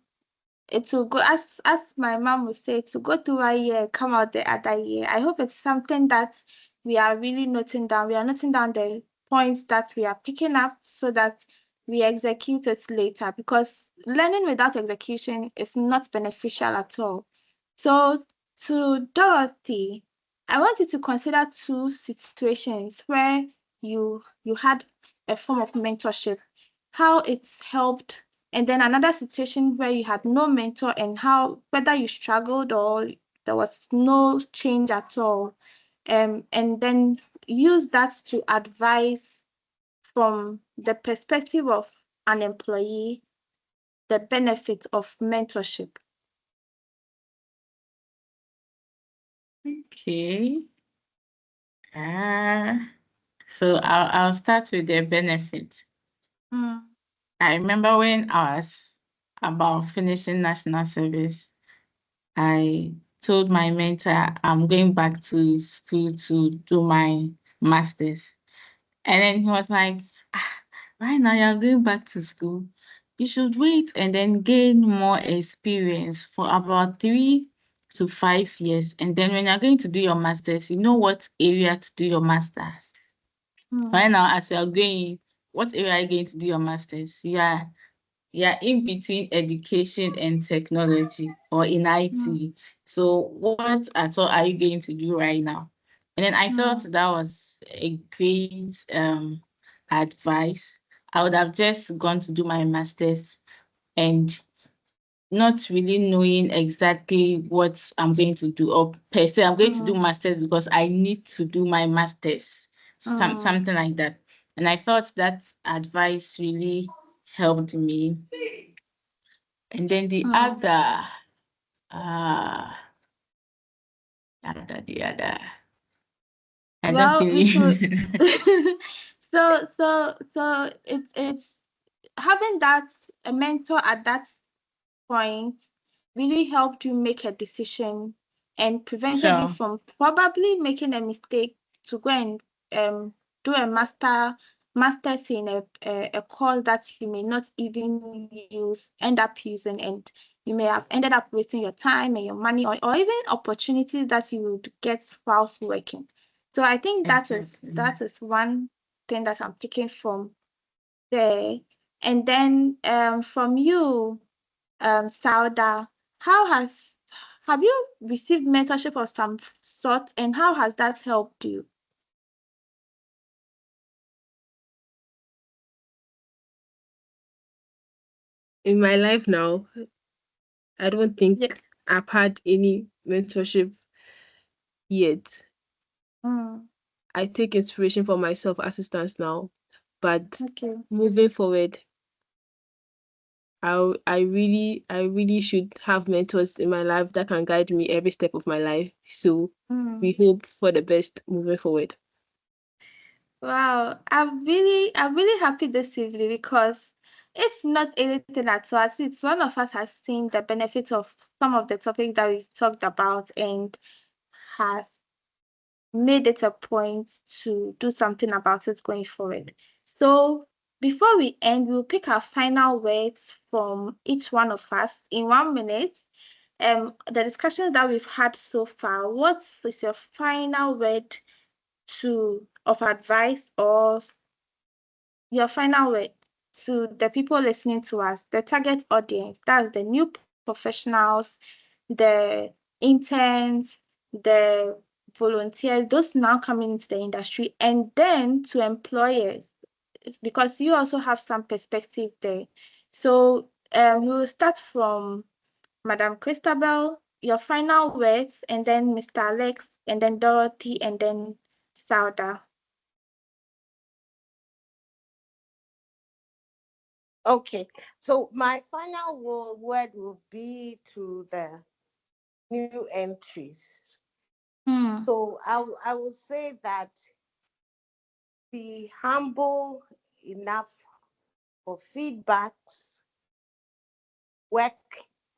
it will go, as my mom would say, to go through a year, come out the other year. I hope it's something that we are really noting down. We are noting down the points that we are picking up so that we execute it later, because learning without execution is not beneficial at all. So to Dorothy, I want you to consider 2 situations where you had a form of mentorship, how it's helped, and then another situation where you had no mentor and how, whether you struggled or there was no change at all. And then use that to advise from the perspective of an employee the benefit of mentorship. Okay. So I'll start with the benefit. Mm. I remember when I was about finishing national service, I told my mentor I'm going back to school to do my master's. And then he was like, right now you're going back to school. You should wait and then gain more experience for about 3 to 5 years. And then when you're going to do your master's, you know what area to do your master's. Right now, as you're going, what area are you going to do your master's? Yeah, in between education and technology or in IT. So what at all are you going to do right now? And then I thought that was a great advice. I would have just gone to do my master's and not really knowing exactly what I'm going to do, or per se, I'm going to do master's because I need to do my master's, something like that. And I thought that advice really helped me. And then the other, the other. I don't Well, we could. really. So it's having that a mentor at that point really helped you make a decision and prevented you Sure. from probably making a mistake to go and do a master's in a course that you may not even end up using, and you may have ended up wasting your time and your money, or even opportunities that you would get whilst working. So I think Exactly. that is one thing that I'm picking from there. And then from you, Sauda, have you received mentorship of some sort, and how has that helped you? In my life now, I don't think Yeah. I've had any mentorship yet. I take inspiration from myself assistants now, but Okay. moving forward, I really should have mentors in my life that can guide me every step of my life. So we hope for the best moving forward. Wow, I'm really happy this evening because if not anything at all, at least one of us has seen the benefits of some of the topics that we've talked about and has made it a point to do something about it going forward. So before we end, we'll pick our final words from each one of us in 1 minute. The discussion that we've had so far, what is your final word of advice, or your final word to the people listening to us, the target audience, that's the new professionals, the interns, the volunteers, those now coming into the industry, and then to employers, because you also have some perspective there. So we'll start from Madam Christabel, your final words, and then Mr. Alex, and then Dorothy, and then Sauda. Okay, so my final word will be to the new entries. So I will say that be humble enough for feedbacks, work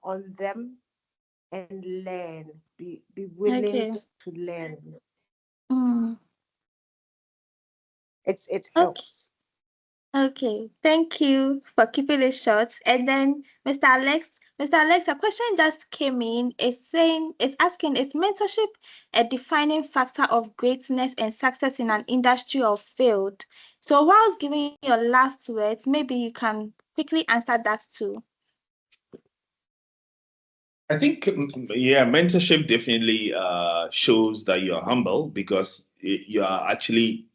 on them, and learn. Be willing Okay. to learn. Mm. It Okay. helps. Okay. Thank you for keeping it short. And then Mr. Alex, a question just came in. It's asking, is mentorship a defining factor of greatness and success in an industry or field? So whilst giving your last words, maybe you can quickly answer that too. I think, yeah, mentorship definitely shows that you're humble because you are actually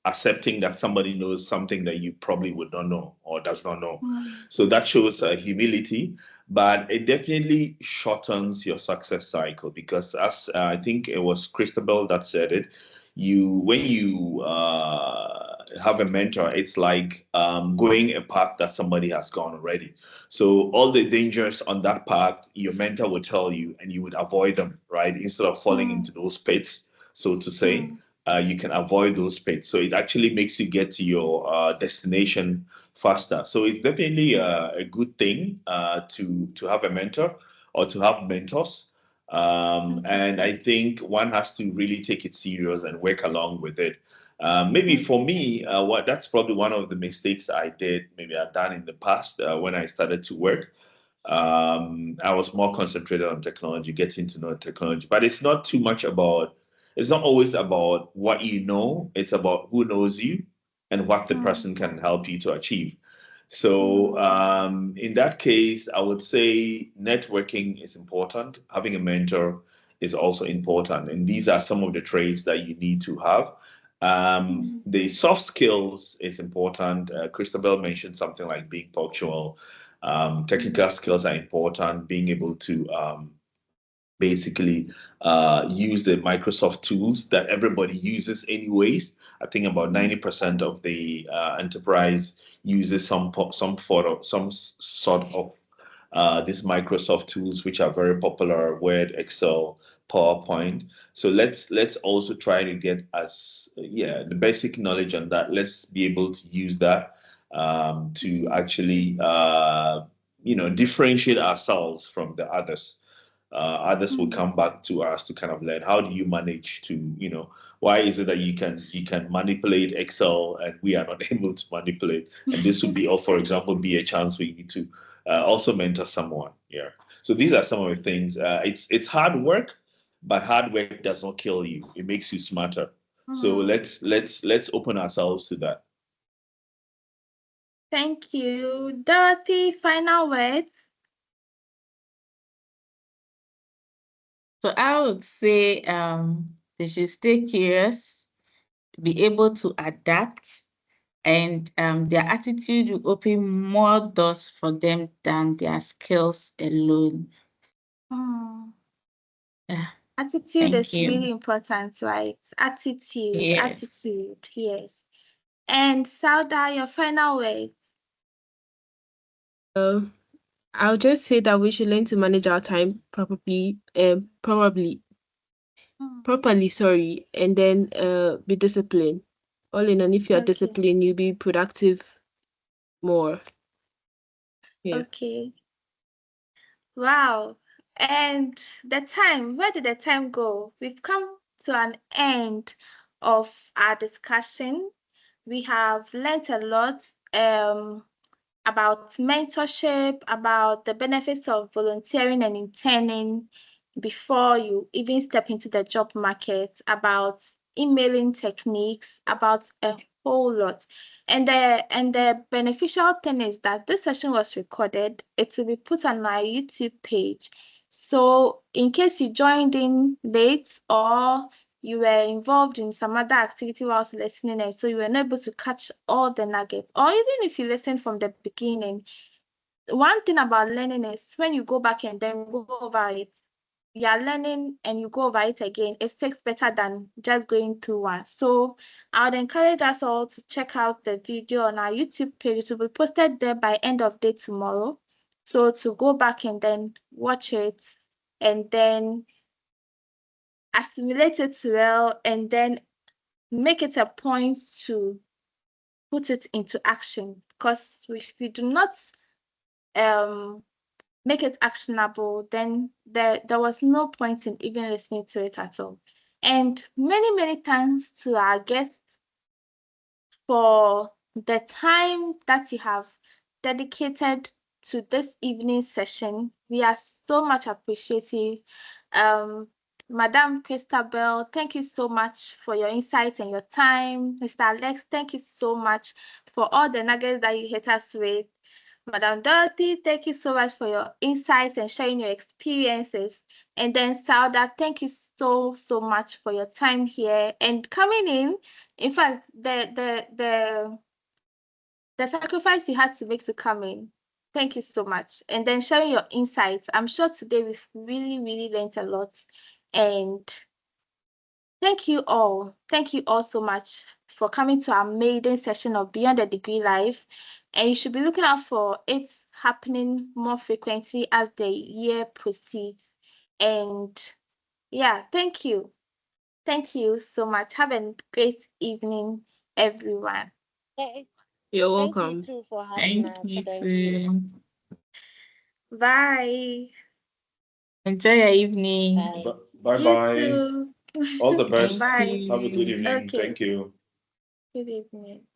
accepting that somebody knows something that you probably would not know or does not know. So that shows humility, but it definitely shortens your success cycle because, as I think it was Christabel that said it, when you have a mentor, it's like going a path that somebody has gone already. So all the dangers on that path, your mentor will tell you, and you would avoid them, right? Instead of falling into those pits, so to say, you can avoid those pits. So it actually makes you get to your destination faster. So it's definitely a good thing to have a mentor or to have mentors. And I think one has to really take it serious and work along with it. Maybe for me, that's probably one of the mistakes I did, maybe I've done in the past when I started to work. I was more concentrated on technology, getting to know technology, but it's not too much about, it's not always about what you know, it's about who knows you and what the person can help you to achieve. So in that case, I would say networking is important. Having a mentor is also important. And these are some of the traits that you need to have. The soft skills is important. Christabel mentioned something like being punctual. Technical skills are important. Being able to basically use the Microsoft tools that everybody uses anyways. I think about 90% of the enterprise uses some sort of these Microsoft tools, which are very popular: Word, Excel, PowerPoint. So let's also try to get the basic knowledge on that. Let's be able to use that to actually differentiate ourselves from the others. Others will come back to us to kind of learn, how do you manage to, why is it that you can manipulate Excel and we are not able to manipulate? And this would be, or for example, be a chance for you to also mentor someone. Yeah. So these are some of the things. It's hard work, but hard work does not kill you. It makes you smarter. So let's open ourselves to that. Thank you. Dorothy, final words? So I would say they should stay curious, be able to adapt, and their attitude will open more doors for them than their skills alone. Yeah. Attitude is you. really important, right? Attitude, Yes. attitude, yes. And Sauda, your final words? I'll just say that we should learn to manage our time properly, sorry, and then be disciplined. All in all, if you are disciplined, you'll be productive more. Yeah. Okay. Wow. And the time, where did the time go? We've come to an end of our discussion. We have learned a lot about mentorship, about the benefits of volunteering and interning before you even step into the job market, about emailing techniques, about a whole lot. And the beneficial thing is that this session was recorded. It will be put on my YouTube page. So in case you joined in late or you were involved in some other activity whilst listening, and so you were not able to catch all the nuggets, or even if you listened from the beginning, one thing about learning is when you go back and then go over it, you are learning and you go over it again, it takes better than just going through one. So I would encourage us all to check out the video on our YouTube page. It will be posted there by end of day tomorrow. So to go back and then watch it and then assimilate it well and then make it a point to put it into action. Because if you do not make it actionable, then there was no point in even listening to it at all. And many thanks to our guests for the time that you have dedicated to this evening session. We are so much appreciative. Madam Christabel, thank you so much for your insights and your time. Mr. Alex, thank you so much for all the nuggets that you hit us with. Madam Dorothy, thank you so much for your insights and sharing your experiences. And then Sauda, thank you so much for your time here and coming in. In fact, the sacrifice you had to make to come in. Thank you so much. And then sharing your insights. I'm sure today we've really learned a lot. And thank you all. Thank you all so much for coming to our maiden session of Beyond the Degree Life. And you should be looking out for it happening more frequently as the year proceeds. And yeah, thank you. Thank you so much. Have a great evening, everyone. Okay. You're Thank you welcome. too for having Thank us. you Thank you. too. Bye. Enjoy your evening. Bye. Bye You bye. too. All the best. Thank Bye. Have a good you. evening. Okay. Thank you. Good evening.